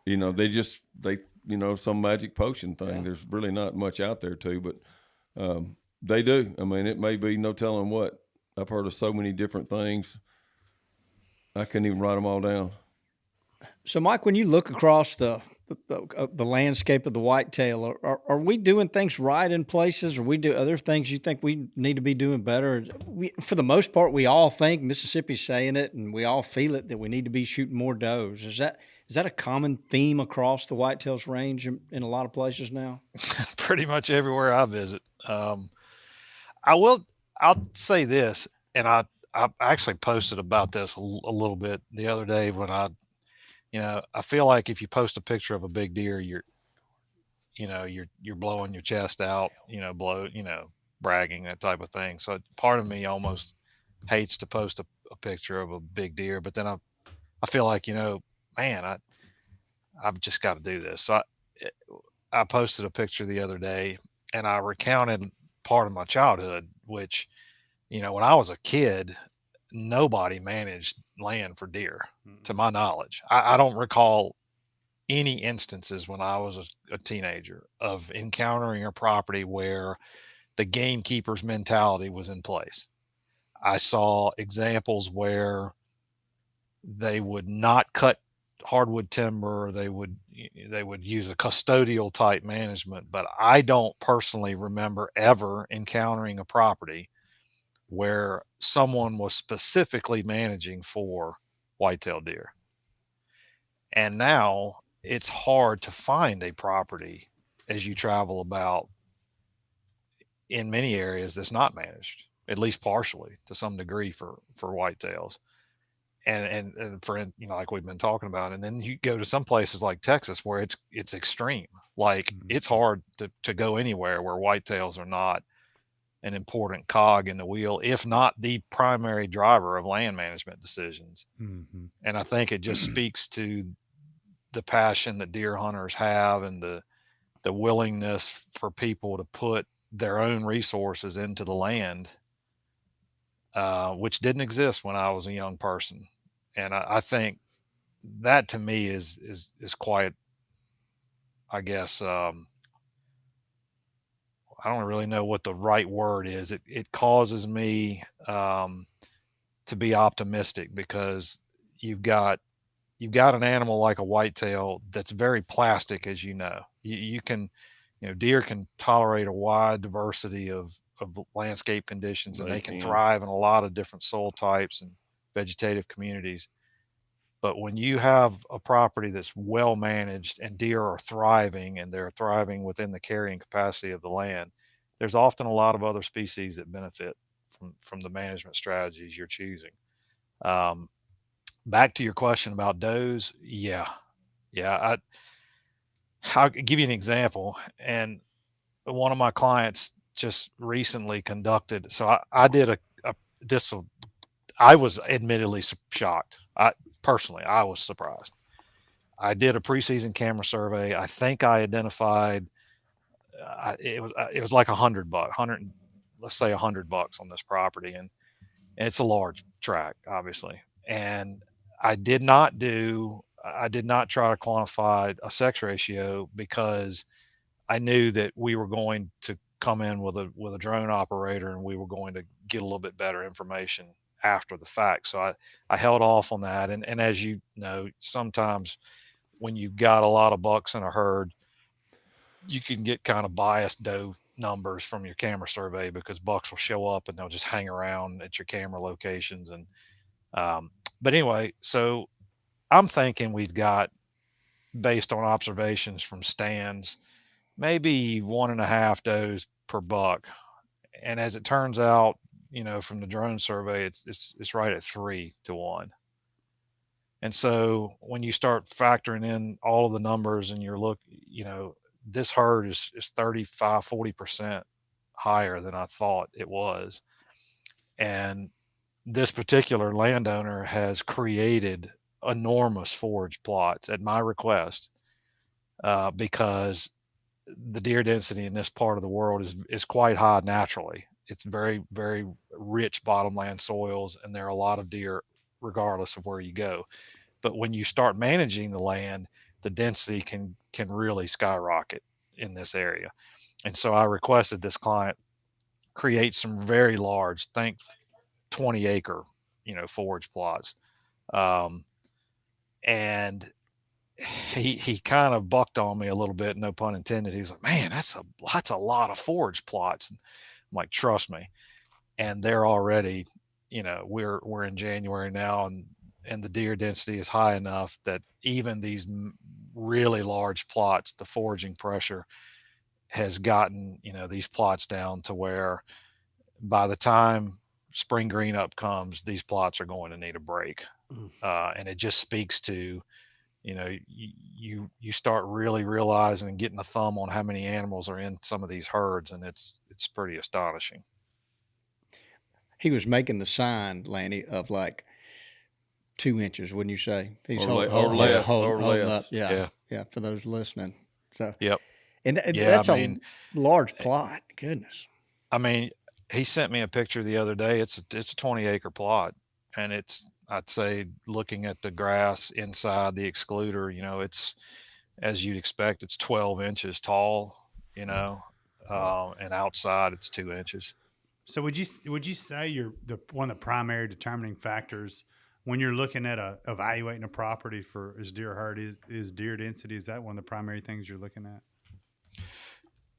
They some magic potion thing. Yeah. There's really not much out there too, but they do. It may be no telling what. I've heard of so many different things. I couldn't even write them all down. So, Mike, when you look across the landscape of the whitetail, are we doing things right in places, or are there things you think we need to be doing better? For the most part, we all think Mississippi's saying it, and we all feel it that we need to be shooting more does. Is that a common theme across the whitetails range in a lot of places now? Pretty much everywhere I visit. I'll say this, and I actually posted about this a little bit the other day when I feel like if you post a picture of a big deer, you're blowing your chest out, bragging, that type of thing. So part of me almost hates to post a picture of a big deer, but then I feel like, man, I've just got to do this. So I posted a picture the other day, and I recounted part of my childhood, which, when I was a kid, nobody managed land for deer, to my knowledge. I don't recall any instances when I was a teenager of encountering a property where the gamekeepers mentality was in place. I saw examples where they would not cut hardwood timber. They would use a custodial type management, but I don't personally remember ever encountering a property where someone was specifically managing for whitetail deer. And now it's hard to find a property as you travel about in many areas that's not managed, at least partially to some degree for whitetails. And for, like we've been talking about, and then you go to some places like Texas where it's extreme. Like it's hard to go anywhere where whitetails are not an important cog in the wheel, if not the primary driver of land management decisions. Mm-hmm. And I think it just speaks to the passion that deer hunters have and the willingness for people to put their own resources into the land, which didn't exist when I was a young person. And I think that to me is quite, I guess, I don't really know what the right word is. It causes me to be optimistic, because you've got an animal like a whitetail that's very plastic, as you know. You can, deer can tolerate a wide diversity of landscape conditions, and they can thrive in a lot of different soil types and vegetative communities. But when you have a property that's well managed and deer are thriving, and they're thriving within the carrying capacity of the land, there's often a lot of other species that benefit from the management strategies you're choosing. Back to your question about does, yeah. I'll give you an example. And one of my clients just recently conducted. So I did I was admittedly shocked. I was surprised. I did a preseason camera survey. I think I identified, it was like $100, let's say $100 on this property. And it's a large tract, obviously. And I did not try to quantify a sex ratio, because I knew that we were going to come in with a drone operator, and we were going to get a little bit better information after the fact. So I held off on that. And as you know, sometimes when you've got a lot of bucks in a herd, you can get kind of biased doe numbers from your camera survey, because bucks will show up and they'll just hang around at your camera locations. And but anyway, so I'm thinking we've got, based on observations from stands, maybe 1.5 does per buck. And as it turns out, from the drone survey, it's right at 3-1. And so when you start factoring in all of the numbers and you're this herd is 35-40% higher than I thought it was. And this particular landowner has created enormous forage plots at my request, because the deer density in this part of the world is quite high naturally. It's very, very rich bottomland soils, and there are a lot of deer regardless of where you go. But when you start managing the land, the density can really skyrocket in this area. And so I requested this client create some very large, think 20-acre, forage plots. And he kind of bucked on me a little bit, no pun intended. He was like, man, that's a lot of forage plots. And I'm like, trust me. And they're already, we're in January now, and the deer density is high enough that even these really large plots, the foraging pressure has gotten, these plots down to where by the time spring green up comes, these plots are going to need a break. And it just speaks to, you start really realizing and getting a thumb on how many animals are in some of these herds, and it's pretty astonishing. He was making the sign, Lanny, of like 2 inches, wouldn't you say? He's or holding less. up. Yeah, for those listening. So yep. And that's a large plot. Goodness. I mean, he sent me a picture the other day. It's a 20-acre plot, and I'd say, looking at the grass inside the excluder, it's, as you'd expect, it's 12 inches tall, and outside it's 2 inches. So would you say one of the primary determining factors when you're looking at evaluating a property for is deer herd is deer density? Is that one of the primary things you're looking at?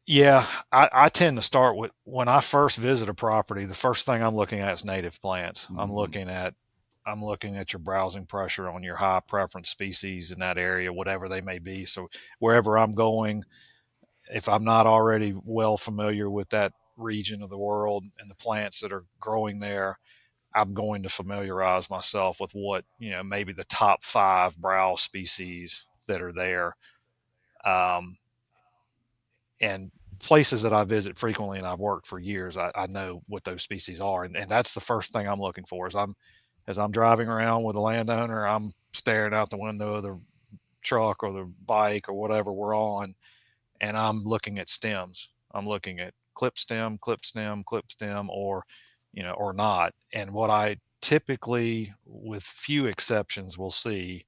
Yeah, I tend to start with, when I first visit a property, the first thing I'm looking at is native plants. Mm-hmm. I'm looking at your browsing pressure on your high preference species in that area, whatever they may be. So wherever I'm going, if I'm not already well familiar with that region of the world and the plants that are growing there, I'm going to familiarize myself with what, maybe the top 5 browse species that are there. And places that I visit frequently and I've worked for years, I know what those species are. And that's the first thing I'm looking for. As I'm driving around with a landowner, I'm staring out the window of the truck or the bike or whatever we're on, and I'm looking at stems. I'm looking at clip stem, or not. And what I typically, with few exceptions, will see,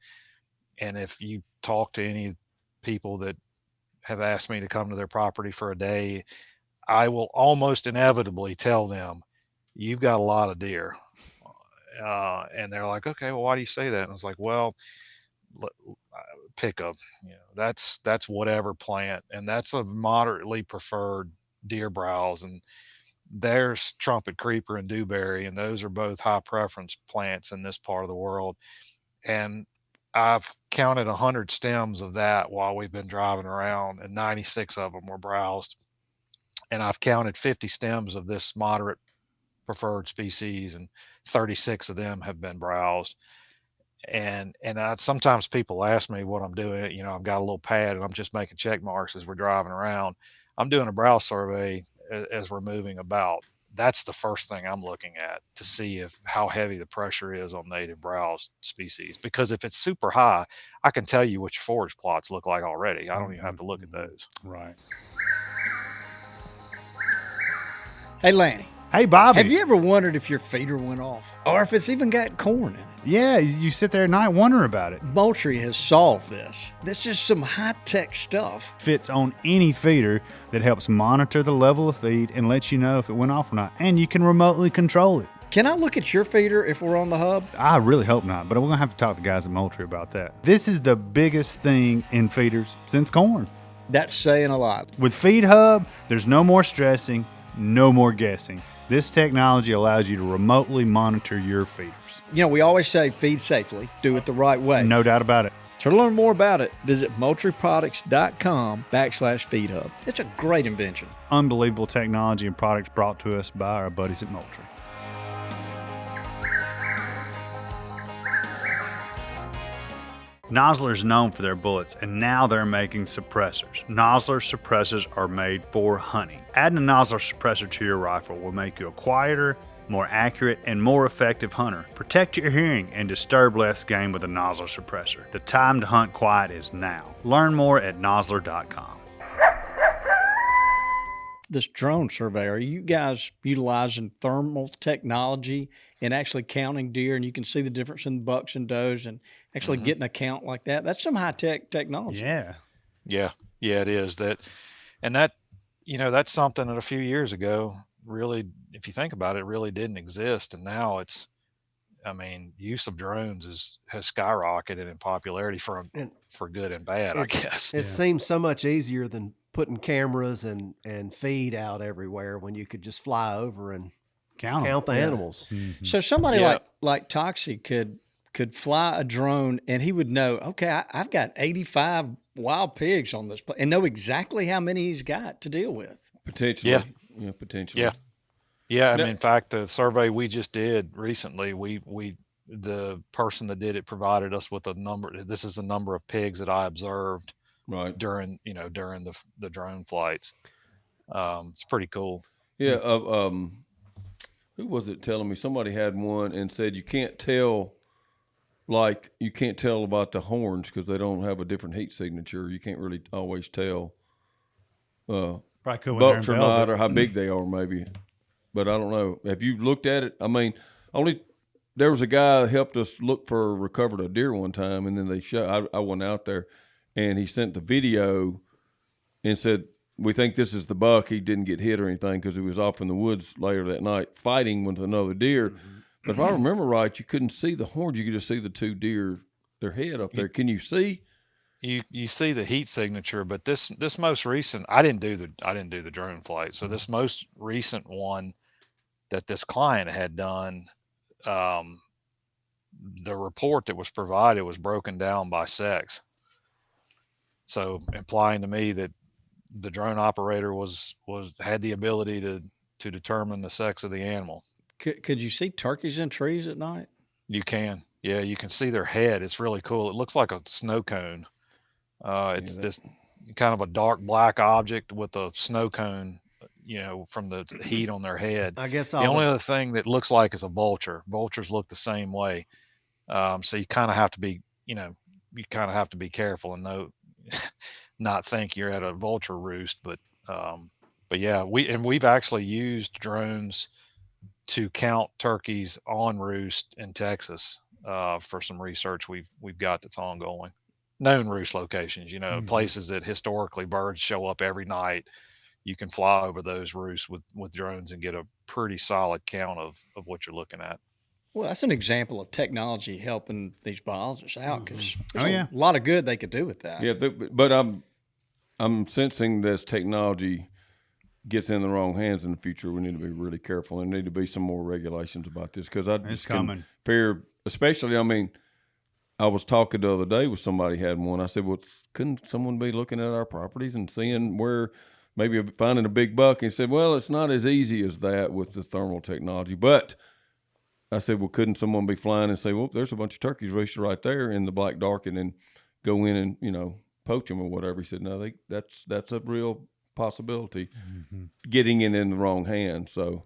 and if you talk to any people that have asked me to come to their property for a day, I will almost inevitably tell them, you've got a lot of deer. And they're like, okay, well, why do you say that? And I was like, well, pick up, that's whatever plant, and that's a moderately preferred deer browse. And there's trumpet creeper and dewberry, and those are both high preference plants in this part of the world. And I've counted 100 stems of that while we've been driving around, and 96 of them were browsed. And I've counted 50 stems of this moderate preferred species, and 36 of them have been browsed. And sometimes people ask me what I'm doing. I've got a little pad and I'm just making check marks as we're driving around. I'm doing a browse survey as we're moving about. That's the first thing I'm looking at to see how heavy the pressure is on native browse species. Because if it's super high, I can tell you what your forage plots look like already. I don't even have to look at those. Right. Hey, Lanny. Hey, Bobby. Have you ever wondered if your feeder went off or if it's even got corn in it? Yeah, you sit there at night wondering about it. Moultrie has solved this. This is some high-tech stuff. Fits on any feeder that helps monitor the level of feed and lets you know if it went off or not. And you can remotely control it. Can I look at your feeder if we're on the hub? I really hope not, but we're going to have to talk to the guys at Moultrie about that. This is the biggest thing in feeders since corn. That's saying a lot. With Feed Hub, there's no more stressing, no more guessing. This technology allows you to remotely monitor your feeders. You know, we always say feed safely, do it the right way. No doubt about it. To learn more about it, visit moultrieproducts.com/feedhub. It's a great invention. Unbelievable technology and products brought to us by our buddies at Moultrie. Nosler is known for their bullets, and now they're making suppressors. Nosler suppressors are made for hunting. Adding a Nosler suppressor to your rifle will make you a quieter, more accurate, and more effective hunter. Protect your hearing and disturb less game with a Nosler suppressor. The time to hunt quiet is now. Learn more at nosler.com. This drone survey, are you guys utilizing thermal technology and actually counting deer, and you can see the difference in bucks and does and actually getting a count like that? That's some high-tech technology. Yeah. Yeah, it is that, and that, that's something that a few years ago, really, if you think about it, really didn't exist. And now use of drones has skyrocketed in popularity for good and bad, I guess. It seems so much easier than putting cameras and feed out everywhere when you could just fly over and count the animals. Mm-hmm. So somebody like Toxie could fly a drone and he would know, okay, I've got 85 wild pigs on this and know exactly how many he's got to deal with. Potentially. Yeah, potentially. Yeah. In fact, the survey we just did recently, the person that did it provided us with a number. This is the number of pigs that I observed during the drone flights. It's pretty cool. Yeah. Who was it telling me? Somebody had one and said you can't tell about the horns because they don't have a different heat signature. You can't really always tell bucks or not, or how big they are maybe. But I don't know. Have you looked at it? There was a guy that helped us recovered a deer one time, and then I went out there, and he sent the video and said, we think this is the buck. He didn't get hit or anything because he was off in the woods later that night fighting with another deer. Mm-hmm. But if I remember right, you couldn't see the horns. You could just see the two deer, their head up there. Can you see? You see the heat signature, but this most recent, I didn't do the drone flight. So this most recent one that this client had done, the report that was provided was broken down by sex. So implying to me that the drone operator had the ability to determine the sex of the animal. Could you see turkeys in trees at night? You can. Yeah, you can see their head. It's really cool. It looks like a snow cone. It's this kind of a dark black object with a snow cone, from the heat on their head. I guess the only other thing that looks like is a vulture. Vultures look the same way. So you kind of have to be, careful and not think you're at a vulture roost. But yeah, we've actually used drones to count turkeys on roost in Texas for some research we've got that's ongoing. Known roost locations, places that historically birds show up every night. You can fly over those roosts with drones and get a pretty solid count of what you're looking at. Well, that's an example of technology helping these biologists out because there's a lot of good they could do with that. Yeah, but I'm sensing this technology gets in the wrong hands in the future. We need to be really careful. There need to be some more regulations about this because it's coming. Fear, especially. I was talking the other day with somebody had one. I said, well, couldn't someone be looking at our properties and seeing where maybe finding a big buck? And he said, well, it's not as easy as that with the thermal technology. But I said, well, couldn't someone be flying and say, well, there's a bunch of turkeys roosted right there in the black dark and then go in and, poach them or whatever. He said, no, that's a real possibility, getting it in the wrong hands. So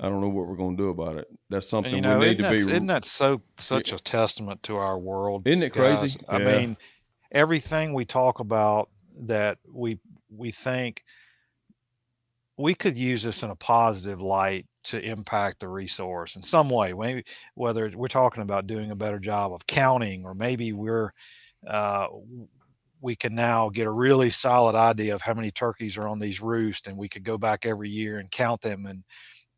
I don't know what we're going to do about it. That's something we need to be. Isn't that such a testament to our world? Isn't it crazy? I everything we talk about that we think we could use this in a positive light to impact the resource in some way. Maybe whether we're talking about doing a better job of counting, or maybe we can now get a really solid idea of how many turkeys are on these roosts, and we could go back every year and count them and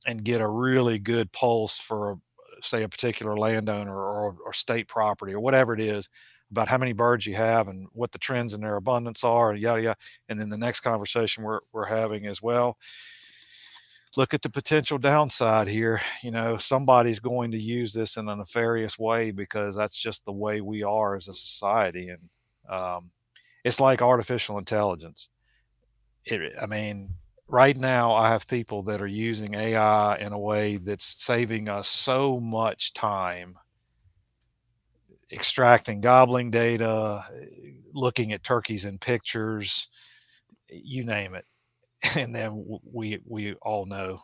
and get a really good pulse for, say, a particular landowner or state property or whatever it is, about how many birds you have and what the trends in their abundance are, and yada yada. And then the next conversation we're having as well, look at the potential downside here. Somebody's going to use this in a nefarious way, because that's just the way we are as a society. And it's like artificial intelligence. Right now I have people that are using AI in a way that's saving us so much time, extracting gobbling data, looking at turkeys in pictures, you name it. And then we all know,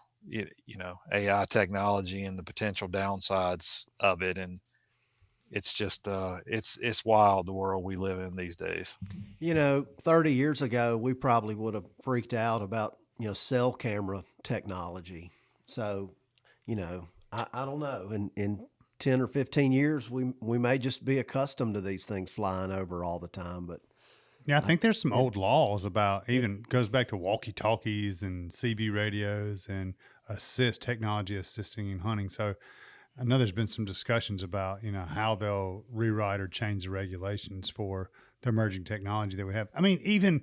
AI technology and the potential downsides of it. And it's just, it's wild, the world we live in these days. 30 years ago, we probably would have freaked out about, cell camera technology. So, I don't know. In 10 or 15 years, we may just be accustomed to these things flying over all the time. But yeah, I think there's some old laws about, even goes back to walkie-talkies and CB radios and technology assisting in hunting. So I know there's been some discussions about, how they'll rewrite or change the regulations for the emerging technology that we have. Even,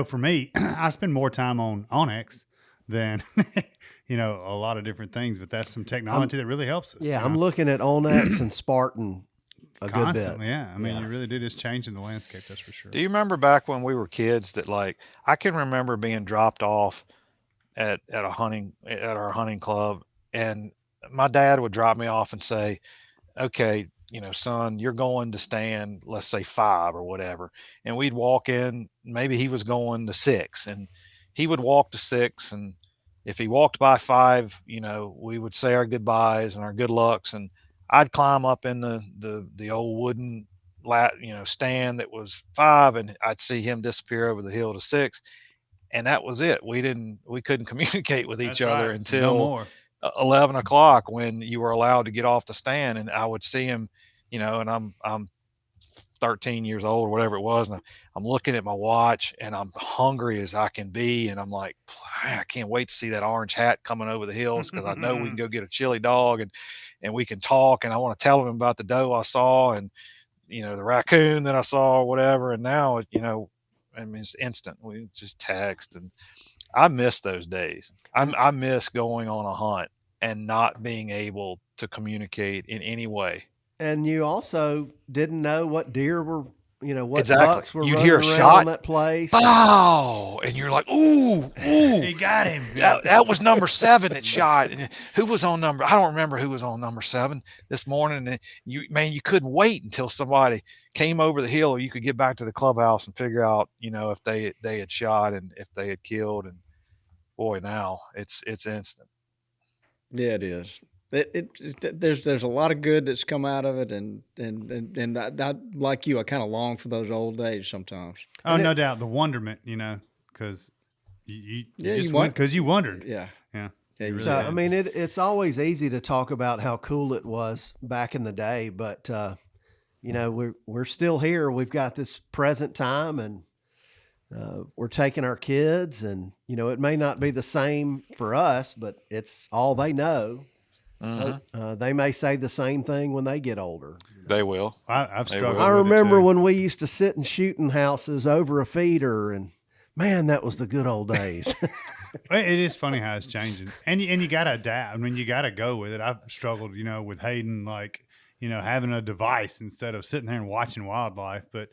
for me, I spend more time on Onyx than, a lot of different things, but that's some technology that really helps us. Yeah, I'm looking at Onyx and Spartan constantly. Good bit. Yeah. You really did. It's changing the landscape. That's for sure. Do you remember back when we were kids that, like, I can remember being dropped off at our hunting club, and my dad would drop me off and say, okay, son, you're going to stand, let's say 5 or whatever. And we'd walk in, maybe he was going to 6, and he would walk to 6. And if he walked by 5, we would say our goodbyes and our good lucks. And I'd climb up in the old wooden stand that was 5, and I'd see him disappear over the hill to 6. And that was it. We couldn't communicate with each other until 11 o'clock, when you were allowed to get off the stand. And I would see him, and I'm 13 years old or whatever it was. And I'm looking at my watch, and I'm hungry as I can be. And I'm like, I can't wait to see that orange hat coming over the hills, because I know we can go get a chili dog and we can talk. And I want to tell him about the doe I saw, and, the raccoon that I saw or whatever. And now, it's instant. We just text, and I miss those days. I miss going on a hunt and not being able to communicate in any way. And you also didn't know what deer were, what Exactly. bucks were You'd running hear a around shot, on that place. Oh, and you're like, ooh, he got him. That was number 7 that shot. And who was on I don't remember who was on number 7 this morning. And you couldn't wait until somebody came over the hill, or you could get back to the clubhouse and figure out, if they had shot and if they had killed. And boy, now it's instant. Yeah, it is. There's a lot of good that's come out of it, and I like you, I kind of long for those old days sometimes. Oh, no doubt, the wonderment, because you wondered. Yeah. Really so did. it's always easy to talk about how cool it was back in the day, but we're still here. We've got this present time, and we're taking our kids, and it may not be the same for us, but it's all they know. They may say the same thing when they get older. They will. I've struggled. I remember when we used to sit in shooting houses over a feeder, and man, that was the good old days. It is funny how it's changing, and you got to adapt. You got to go with it. I've struggled, with Hayden, having a device instead of sitting there and watching wildlife, but.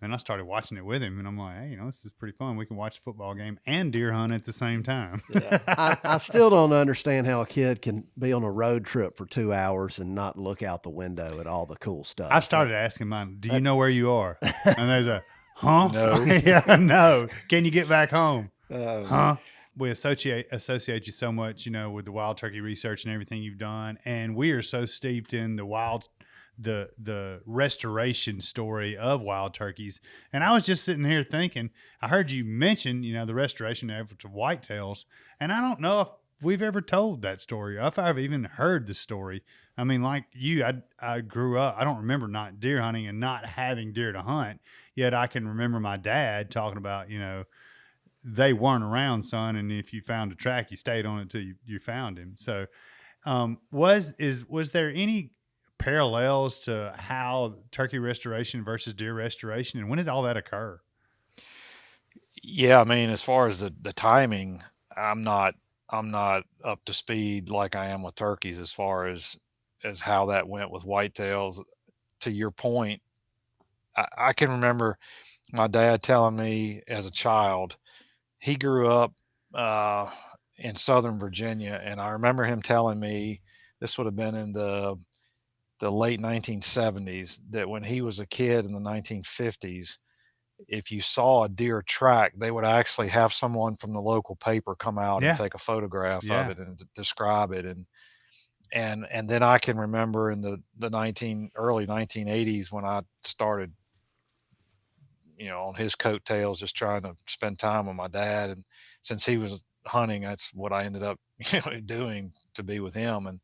And I started watching it with him, and I'm like, hey, this is pretty fun. We can watch a football game and deer hunt at the same time. Yeah. I still don't understand how a kid can be on a road trip for 2 hours and not look out the window at all the cool stuff. I've started asking mine, do you know where you are? And there's a, huh? No. Yeah, no. Can you get back home? Huh? We associate you so much, with the wild turkey research and everything you've done. And we are so steeped in the restoration story of wild turkeys. And I was just sitting here thinking, I heard you mention, the restoration efforts of whitetails, and I don't know if we've ever told that story, or if I've even heard the story. Like you, I grew up, I don't remember not deer hunting and not having deer to hunt, yet I can remember my dad talking about, they weren't around, son. And if you found a track, you stayed on it till you found him. So, was there any parallels to how turkey restoration versus deer restoration, and when did all that occur? Yeah, I mean, as far as the timing, I'm not up to speed like I am with turkeys as far as how that went with whitetails. To your point, I can remember my dad telling me as a child, he grew up in Southern Virginia, and I remember him telling me this would have been in the late 1970s, that when he was a kid in the 1950s, if you saw a deer track, they would actually have someone from the local paper come out and Yeah. take a photograph Yeah. of it and describe it. And then I can remember in the early 1980s when I started, on his coattails, just trying to spend time with my dad. And since he was hunting, that's what I ended up doing, to be with him. And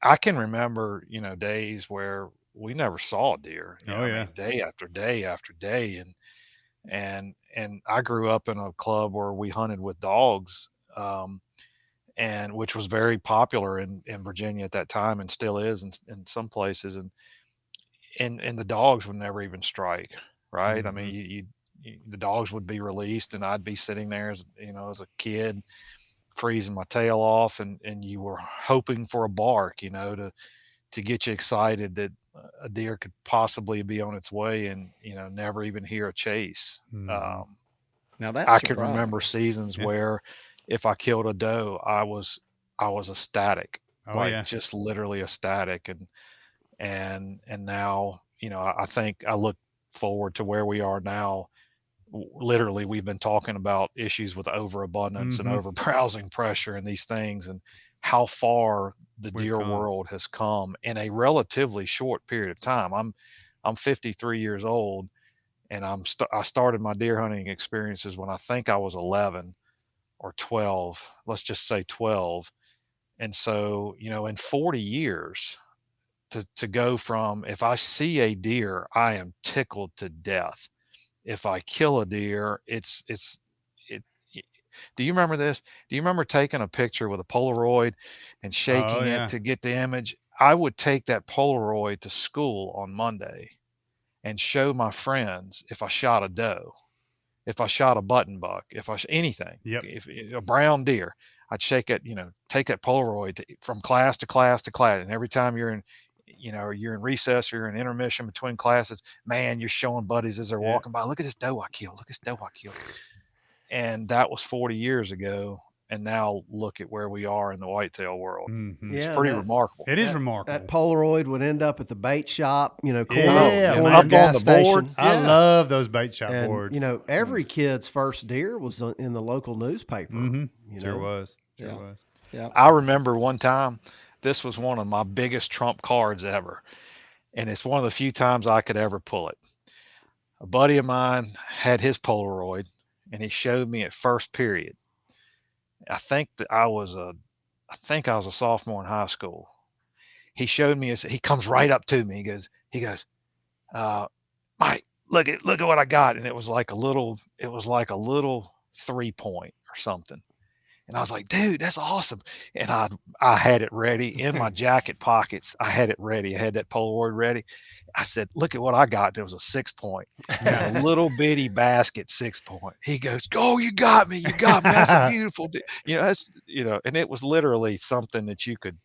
I can remember, days where we never saw a deer. I mean, day after day after day. And I grew up in a club where we hunted with dogs, and which was very popular in Virginia at that time, and still is in some places. And the dogs would never even strike, right? Mm-hmm. I mean, the dogs would be released, and I'd be sitting there as a kid, freezing my tail off, and you were hoping for a bark, to get you excited that a deer could possibly be on its way, and never even hear a chase. Mm-hmm. Now that's I can surprising. remember seasons where if I killed a doe, I was ecstatic, just literally ecstatic. And now, I think I look forward to where we are now. Literally, we've been talking about issues with overabundance and over browsing pressure and these things, and how far the deer world has come in a relatively short period of time. I'm 53 years old, and I started my deer hunting experiences when I think I was 11 or 12. Let's just say 12. And so, in 40 years, to go from, if I see a deer, I am tickled to death. If I kill a deer, it. Do you remember this? Do you remember taking a picture with a Polaroid and shaking it to get the image? I would take that Polaroid to school on Monday and show my friends if I shot a doe, if I shot a button buck, if I anything, if a brown deer, I'd shake it, take that Polaroid from class to class to class. And every time you're in, you're in recess or you're in intermission between classes, man, you're showing buddies as they're walking by, look at this doe I killed, look at this doe I killed. And that was 40 years ago. And now look at where we are in the whitetail world. Mm-hmm. It's pretty remarkable. It is remarkable. That Polaroid would end up at the bait shop, corner up of the gas station. I love those bait shop boards. Every kid's first deer was in the local newspaper. Mm-hmm. Sure was. Yeah. I remember one time, this was one of my biggest trump cards ever. And it's one of the few times I could ever pull it. A buddy of mine had his Polaroid, and he showed me at first period. I think I was a sophomore in high school. He showed me he comes right up to me. He goes, Mike, look at what I got. And it was like a little 3-point or something. And I was like, dude, that's awesome. And I had it ready in my jacket pockets. I had it ready. I had that Polaroid ready. I said, look at what I got. There was a 6-point, a little bitty basket 6-point. He goes, oh, you got me. That's a beautiful, and it was literally something that you could,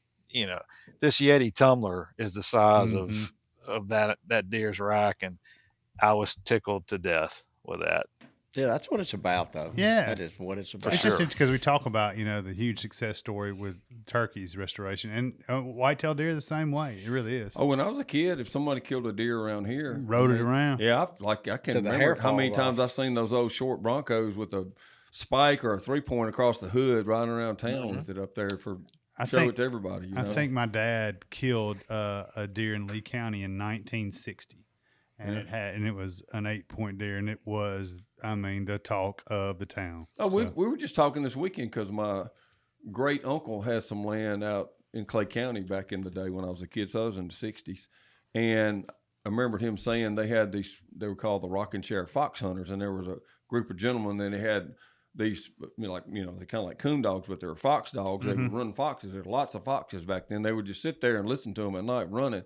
this Yeti tumbler is the size of that deer's rack. And I was tickled to death with that. Yeah, that's what it's about, though. Yeah. That is what it's about. It's just because we talk about, the huge success story with turkeys restoration, and whitetail deer the same way. It really is. Oh, when I was a kid, if somebody killed a deer around here, rode it around. Yeah, I can remember how many times I've seen those old short Broncos with a spike or a 3-point across the hood riding around town with it up there for show it to everybody. I think my dad killed a deer in Lee County in 1960. And it was an 8-point deer, and it was, the talk of the town. Oh, we were just talking this weekend because my great uncle had some land out in Clay County back in the day when I was a kid. So I was in the 60s, and I remembered him saying they had they were called the rocking chair fox hunters, and there was a group of gentlemen, and they had these, they kind of like coon dogs, but they were fox dogs. They would run foxes. There were lots of foxes back then. They would just sit there and listen to them at night running.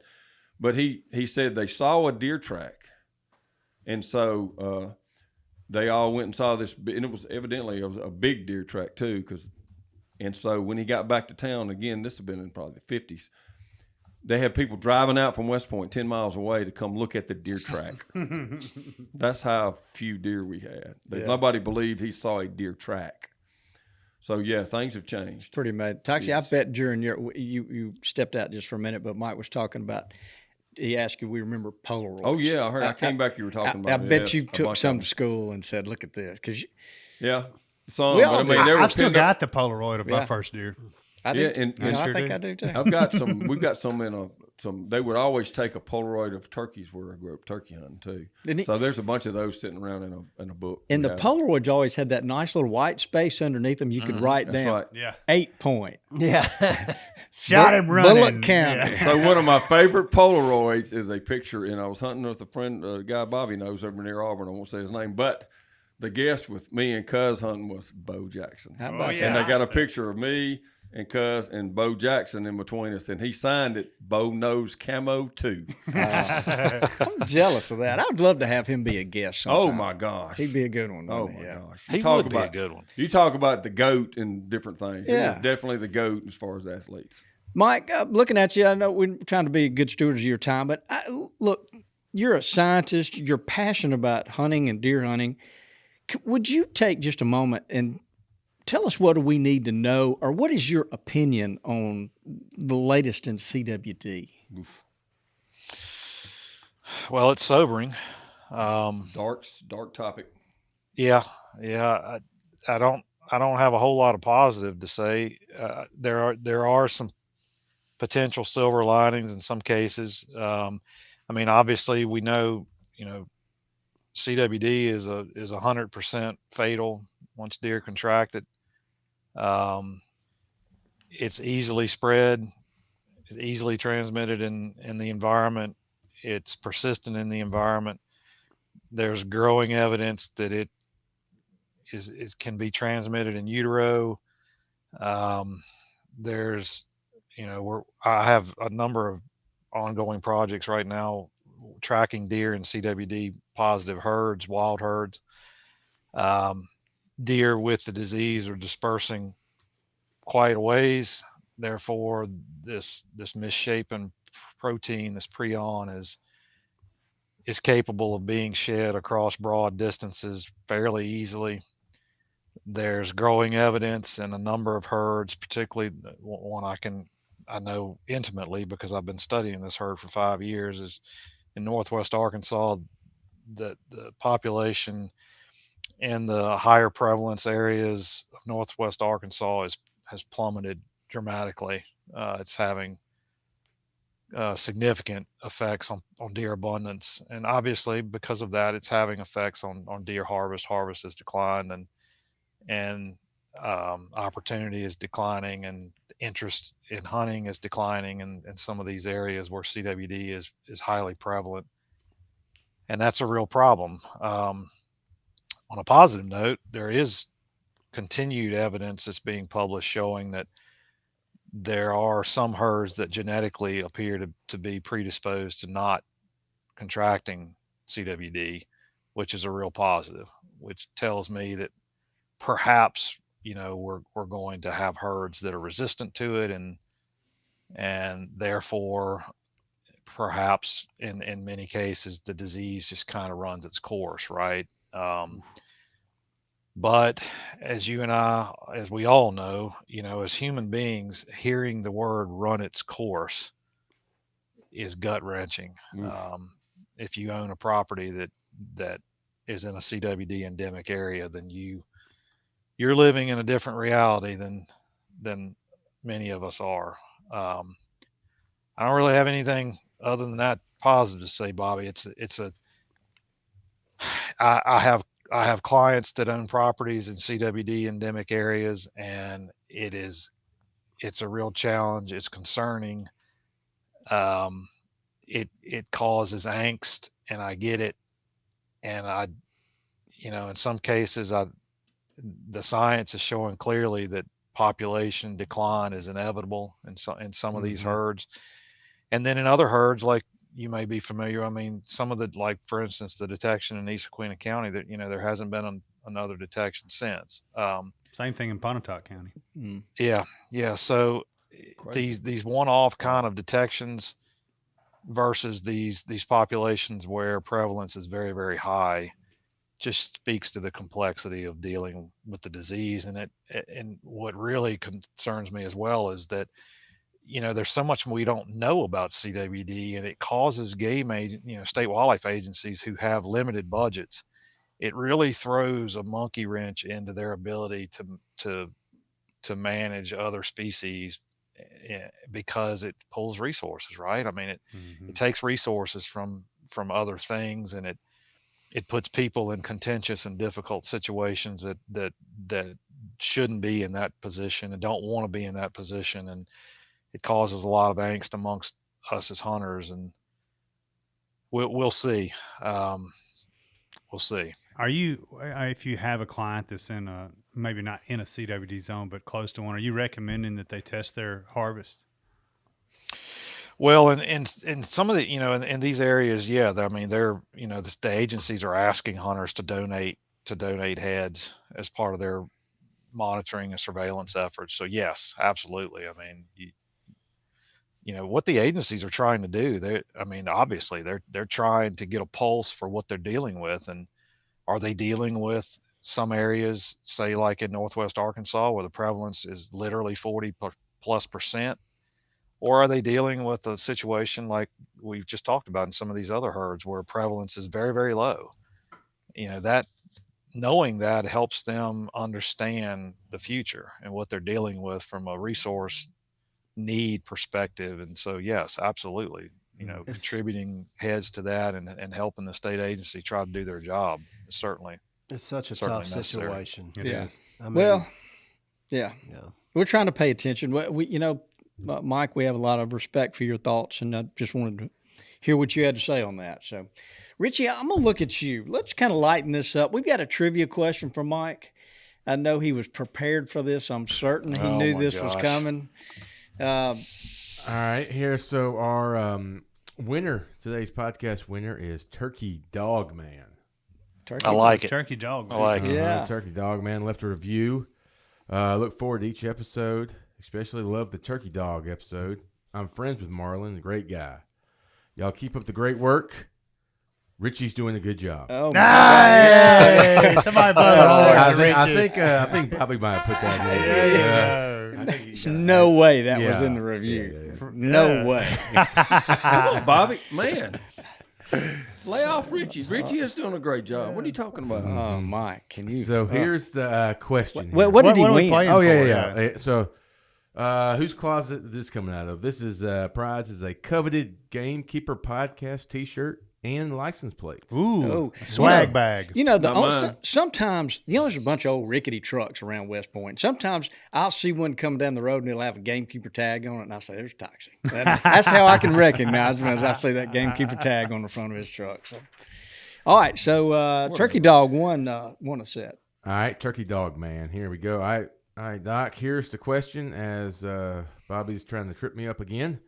But he said they saw a deer track, and so they all went and saw this, and it was evidently a big deer track too. And so when he got back to town again, this had been in probably the 50s. They had people driving out from West Point 10 miles away to come look at the deer track. That's how few deer we had. Nobody believed he saw a deer track. So, yeah, things have changed. Pretty amazing. Toxie, Yes. I bet during you stepped out just for a minute, but Mike was talking about, he asked you, we remember Polaroids. Oh, yeah, I heard. I came back, you were talking about I it. bet Yes, you a took bunch some of to them. school and said, look at this. Yeah. Some, We but all I mean, do. they were I've still pinned up- got the Polaroid of my first deer. I do. Yeah, and I sure think do. I do too. I've got some. We've got some they would always take a Polaroid of turkeys where I grew up turkey hunting too. So there's a bunch of those sitting around in a book. And we the have. Polaroids always had that nice little white space underneath them. You could write That's down right. Yeah. 8 point. Yeah. Shot him running. Bullet count. Yeah. So one of my favorite Polaroids is a picture, and I was hunting with a friend, a guy Bobby knows over near Auburn. I won't say his name, but the guest with me and Cuz hunting was Bo Jackson. How about And they got a picture of me and Cuz and Bo Jackson in between us, and he signed it Bo Knows Camo 2. I'm jealous of that. I would love to have him be a guest sometime. Oh my gosh. He'd be a good one. Oh wouldn't my he? Yeah. gosh. He would be a good one. You talk about the GOAT and different things. He Yeah. is definitely the GOAT as far as athletes. Mike, looking at you, I know we're trying to be good stewards of your time, but look, you're a scientist. You're passionate about hunting and deer hunting. Would you take just a moment and tell us what do we need to know, or what is your opinion on the latest in CWD? Well, it's sobering. Dark topic. Yeah. I don't have a whole lot of positive to say. There are some potential silver linings in some cases. I mean, obviously we know, CWD is 100% fatal once deer contract it. It's easily spread, it's easily transmitted in the environment. It's persistent in the environment. There's growing evidence that it can be transmitted in utero. There's, I have a number of ongoing projects right now tracking deer in CWD positive herds, wild herds. Deer with the disease are dispersing quite a ways. Therefore, this misshapen protein, this prion, is capable of being shed across broad distances fairly easily. There's growing evidence in a number of herds, particularly one I know intimately because I've been studying this herd for 5 years, is in Northwest Arkansas. The population in the higher prevalence areas of Northwest Arkansas has plummeted dramatically. It's having significant effects on deer abundance, and obviously because of that, it's having effects on deer harvest. Harvest has declined, and opportunity is declining, and interest in hunting is declining in some of these areas where CWD is highly prevalent, and that's a real problem. On a positive note, there is continued evidence that's being published showing that there are some herds that genetically appear to be predisposed to not contracting CWD, which is a real positive, which tells me that perhaps, we're going to have herds that are resistant to it, and therefore perhaps in many cases the disease just kind of runs its course, right? But as you and I, as we all know, as human beings, hearing the word "run its course" is gut wrenching. If you own a property that is in a CWD endemic area, then you're living in a different reality than many of us are. I don't really have anything other than that positive to say, Bobby. I have clients that own properties in CWD endemic areas, and it's a real challenge. It's concerning. It causes angst, and I get it. And in some cases, the science is showing clearly that population decline is inevitable in some of these herds. And then in other herds, like you may be familiar, I mean, some of the, like, for instance, the detection in East Sequina County, that, there hasn't been another detection since. Same thing in Pontotoc County. Yeah. Yeah. So these one-off kind of detections versus these populations where prevalence is very, very high just speaks to the complexity of dealing with the disease. And what really concerns me as well is that, there's so much we don't know about CWD, and it causes state wildlife agencies who have limited budgets. It really throws a monkey wrench into their ability to manage other species, because it pulls resources, right? I mean, it takes resources from other things, and it puts people in contentious and difficult situations that shouldn't be in that position and don't want to be in that position. And it causes a lot of angst amongst us as hunters, and we'll see. We'll see. Are you, if you have a client that's in maybe not in a CWD zone, but close to one, are you recommending that they test their harvest? Well, in some of the, in these areas, yeah, I mean, they're, the agencies are asking hunters to donate heads as part of their monitoring and surveillance efforts. So yes, absolutely. I mean, what the agencies are trying to do, obviously they're trying to get a pulse for what they're dealing with. And are they dealing with some areas, say like in Northwest Arkansas, where the prevalence is literally 40+%? Or are they dealing with a situation like we've just talked about in some of these other herds where prevalence is very, very low? That knowing that helps them understand the future and what they're dealing with from a resource need perspective. And so, yes, absolutely. Contributing heads to that and helping the state agency try to do their job is certainly. It's such a certainly tough necessary. situation. It is. I mean, Well, yeah. We're trying to pay attention. Mike, we have a lot of respect for your thoughts, and I just wanted to hear what you had to say on that. So, Richie, I'm going to look at you. Let's kind of lighten this up. We've got a trivia question for Mike. I know he was prepared for this. I'm certain he knew this was coming. All right, here. So our winner, today's podcast winner, is Turkey Dog Man. I like it. Turkey Dog. I like it. Yeah. Turkey Dog Man left a review. Look forward to each episode. Especially love the Turkey Dog episode. I'm friends with Marlon, a great guy. Y'all keep up the great work. Richie's doing a good job. Oh, Hey, somebody blow the horse, I think Bobby might have put that in. There's no way that was in the review. Yeah. No way. Come on, Bobby. Man. Lay off Richie. Richie is doing a great job. What are you talking about? Oh, Mike, can you? So here's the question. What did he are we win? playing Oh, for? yeah. So whose closet is this coming out of? This is prize is a coveted Gamekeeper podcast T-shirt and license plates. Ooh, a swag bag. Sometimes there's a bunch of old rickety trucks around West Point. Sometimes I'll see one coming down the road and it'll have a Gamekeeper tag on it, and I say, "There's Toxie." That's how I can recognize when I see that Gamekeeper tag on the front of his truck. So, all right, so Turkey Dog won a set. All right, Turkey Dog Man. Here we go. All right, Doc, here's the question as Bobby's trying to trip me up again.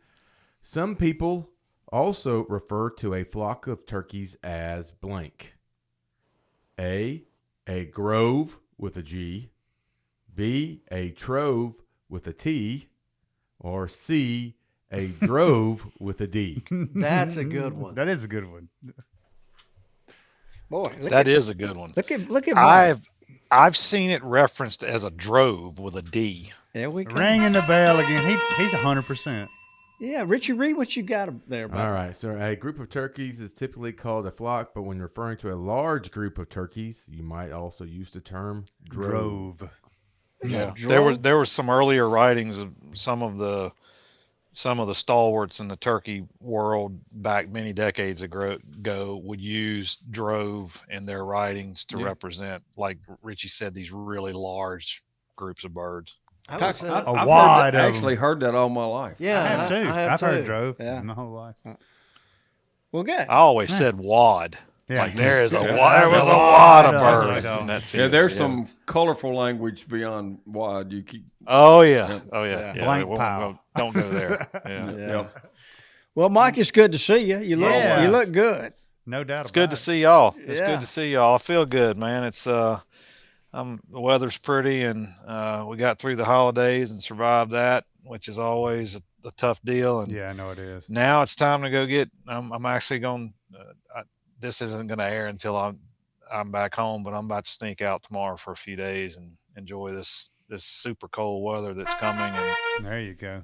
Some people also refer to a flock of turkeys as blank. A grove with a G. B, a trove with a T. Or C, a drove with a D. that's a good one. That is a good one. Boy, That is a good one. Look at Mike. I've seen it referenced as a drove with a D. There we go. Ringing the bell again. He's 100%. Yeah, Richie, read what you got there. Buddy. All right. So a group of turkeys is typically called a flock, but when referring to a large group of turkeys, you might also use the term drove. Yeah, there were some earlier writings of some of the stalwarts in the turkey world back many decades ago would use drove in their writings to represent, like Richie said, these really large groups of birds. I've wad. actually heard that all my life. Yeah, I have too. I've heard too. drove Yeah. my whole life. Well, good. I always said wad. Yeah. Like there is a Yeah. lot. There was a lot of birds in that field. Yeah, there's some colorful language beyond wide. You keep. Oh yeah. Oh yeah. Yeah. Blank we won't pile. go- don't go there. Yeah. Yeah. Well, Mike, it's good to see you. You look good. No doubt It's about good to it. see y'all. It's Yeah. good to see y'all. I feel good, man. It's the weather's pretty, and we got through the holidays and survived that, which is always a tough deal. And Yeah, I know it is. now it's time to go get. I'm actually going. This isn't going to air until I'm back home, but I'm about to sneak out tomorrow for a few days and enjoy this super cold weather that's coming, and There you go.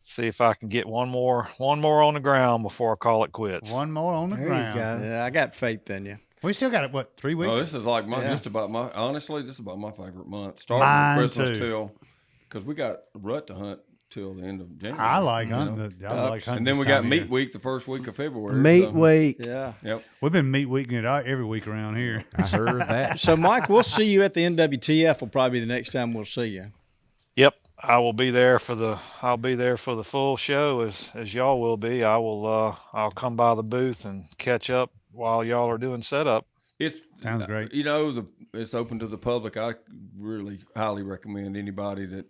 see if I can get one more on the ground before I call it quits. One more on the There ground. you go. Yeah, I got faith in you. We still got it. What, 3 weeks? Oh, this is like Yeah. just about my. Honestly, this is about my favorite month. Starting Mine with Christmas too. till, because we got rut to hunt till the end of January. I like you know? hunting. I like hunting. And then this we got time of meat year. week the first week of February. Meat so- week. Yeah. Yep. We've been meat weeking it out every week around here. I heard that. So, Mike, we'll see you at the NWTF. Will probably be the next time we'll see you. Yep, I will be there for the. I'll be there for the full show as y'all will be. I will. I'll come by the booth and catch up while y'all are doing setup. It's Sounds great. You know, it's open to the public. I really highly recommend anybody that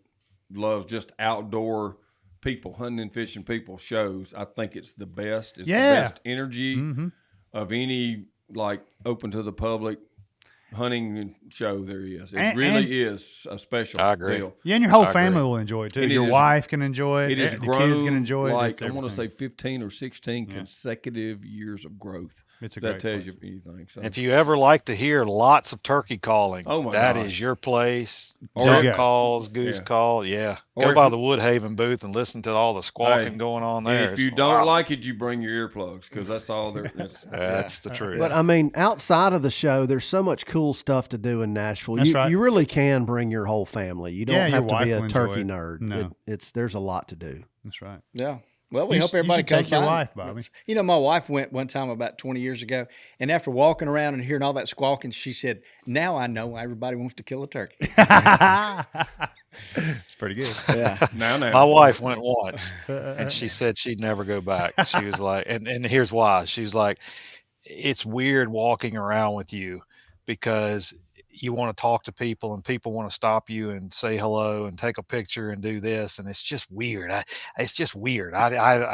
loves just outdoor people, hunting and fishing people shows. I think it's the best. It's Yeah. the best energy of any like open to the public hunting show there is. It And- really is a special I agree. deal. Yeah, and your whole I family agree. will enjoy it too. And it Your is- wife can enjoy it. It has the grown kids can enjoy it. like It's I want to say everything. 15 or 16 consecutive years of growth. It's a that great tells place. you anything. So If you ever like to hear lots of turkey calling, Oh my that gosh. is your place. Or Duck if- calls, goose Yeah. call, yeah. Or Go if by you- the Woodhaven booth and listen to all the squawking Hey, going on and there. if you It's- don't wow. like it, you bring your earplugs because that's all there is. That's the truth. But I mean, outside of the show, there's so much cool stuff to do in Nashville. That's you, right. you really can bring your whole family. You don't Yeah, your have to wife be will a enjoy turkey it. nerd. No. There's a lot to do. That's right. Yeah. Well, we You hope sh- everybody you should take comes your by. wife, Bobby. You know, my wife went one time about 20 years ago, and after walking around and hearing all that squawking, she said, "Now I know why everybody wants to kill a turkey." It's pretty good. Yeah. Now, My wife went once and she said she'd never go back. She was like, and here's why. She's like, it's weird walking around with you because you want to talk to people and people want to stop you and say hello and take a picture and do this. And it's just weird. It's just weird. I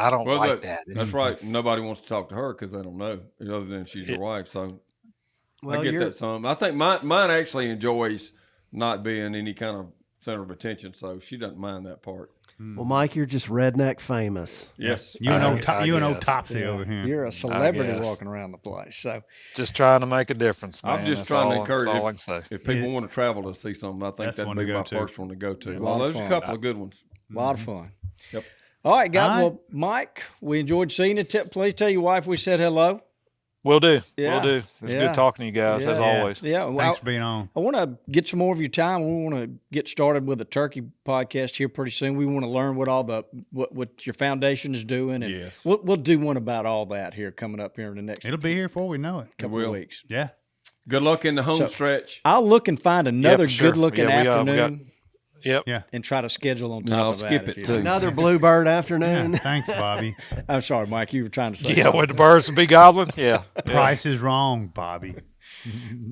don't Well, like look, that. that's right. Nobody wants to talk to her because they don't know, other than she's your wife. So I get that some. I think mine actually enjoys not being any kind of center of attention, so she doesn't mind that part. Well, Mike, you're just redneck famous. Yes. You and old guess. Topsy over here. You're a celebrity guess. walking around the place. So, Just trying to make a difference, man. I'm just That's trying to all- encourage that's all I if- can say. If people want to travel to see something, I think That's the that'd one be to go my to. first one to go to. lot Well, of there's a fun. couple of good ones. a lot of fun. Yep. All right, guys. All right. Well, Mike, we enjoyed seeing you. Please tell your wife we said hello. Will do. Yeah. Will do. It's Yeah. good talking to you guys, as Yeah. always. Yeah. Well, Thanks for being on. I want to get some more of your time. We want to get started with a turkey podcast here pretty soon. We want to learn what all the what your foundation is doing, and Yes. we'll do one about all that here coming up here in the next It'll be here before we know it. couple of will. weeks. Yeah. Good luck in the home So- stretch. I'll look and find another for sure. good-looking Yeah, we got- afternoon Yep. Yeah. and try to schedule on top I'll of that. skip if it, you too. don't. Another bluebird afternoon. Yeah. Thanks, Bobby. I'm sorry, Mike. You were trying to say Yeah, something. with the birds and be gobbling. Yeah. Price is wrong, Bobby.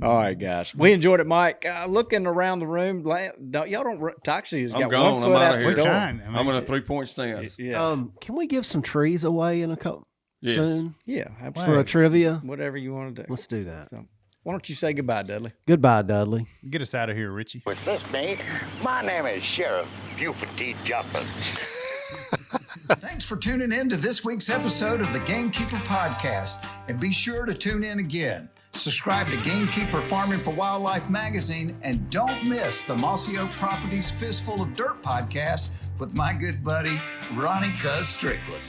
All right, guys. We enjoyed it, Mike. Looking around the room, Toxie has I'm got gone. one I'm foot out out of the here. door. Trying. I mean, I'm in a 3-point stance. Yeah, Can we give some trees away in a couple Yes. soon yeah, for a absolutely. trivia? Whatever you want to do. Let's do that. So, why don't you say goodbye, Dudley? Goodbye, Dudley. Get us out of here, Richie. What's this, mate? My name is Sheriff Buford T. Duffin. Thanks for tuning in to this week's episode of the Gamekeeper Podcast. And be sure to tune in again. Subscribe to Gamekeeper Farming for Wildlife magazine and don't miss the Mossy Oak Properties Fistful of Dirt podcast with my good buddy, Ronnie Cuz Strickland.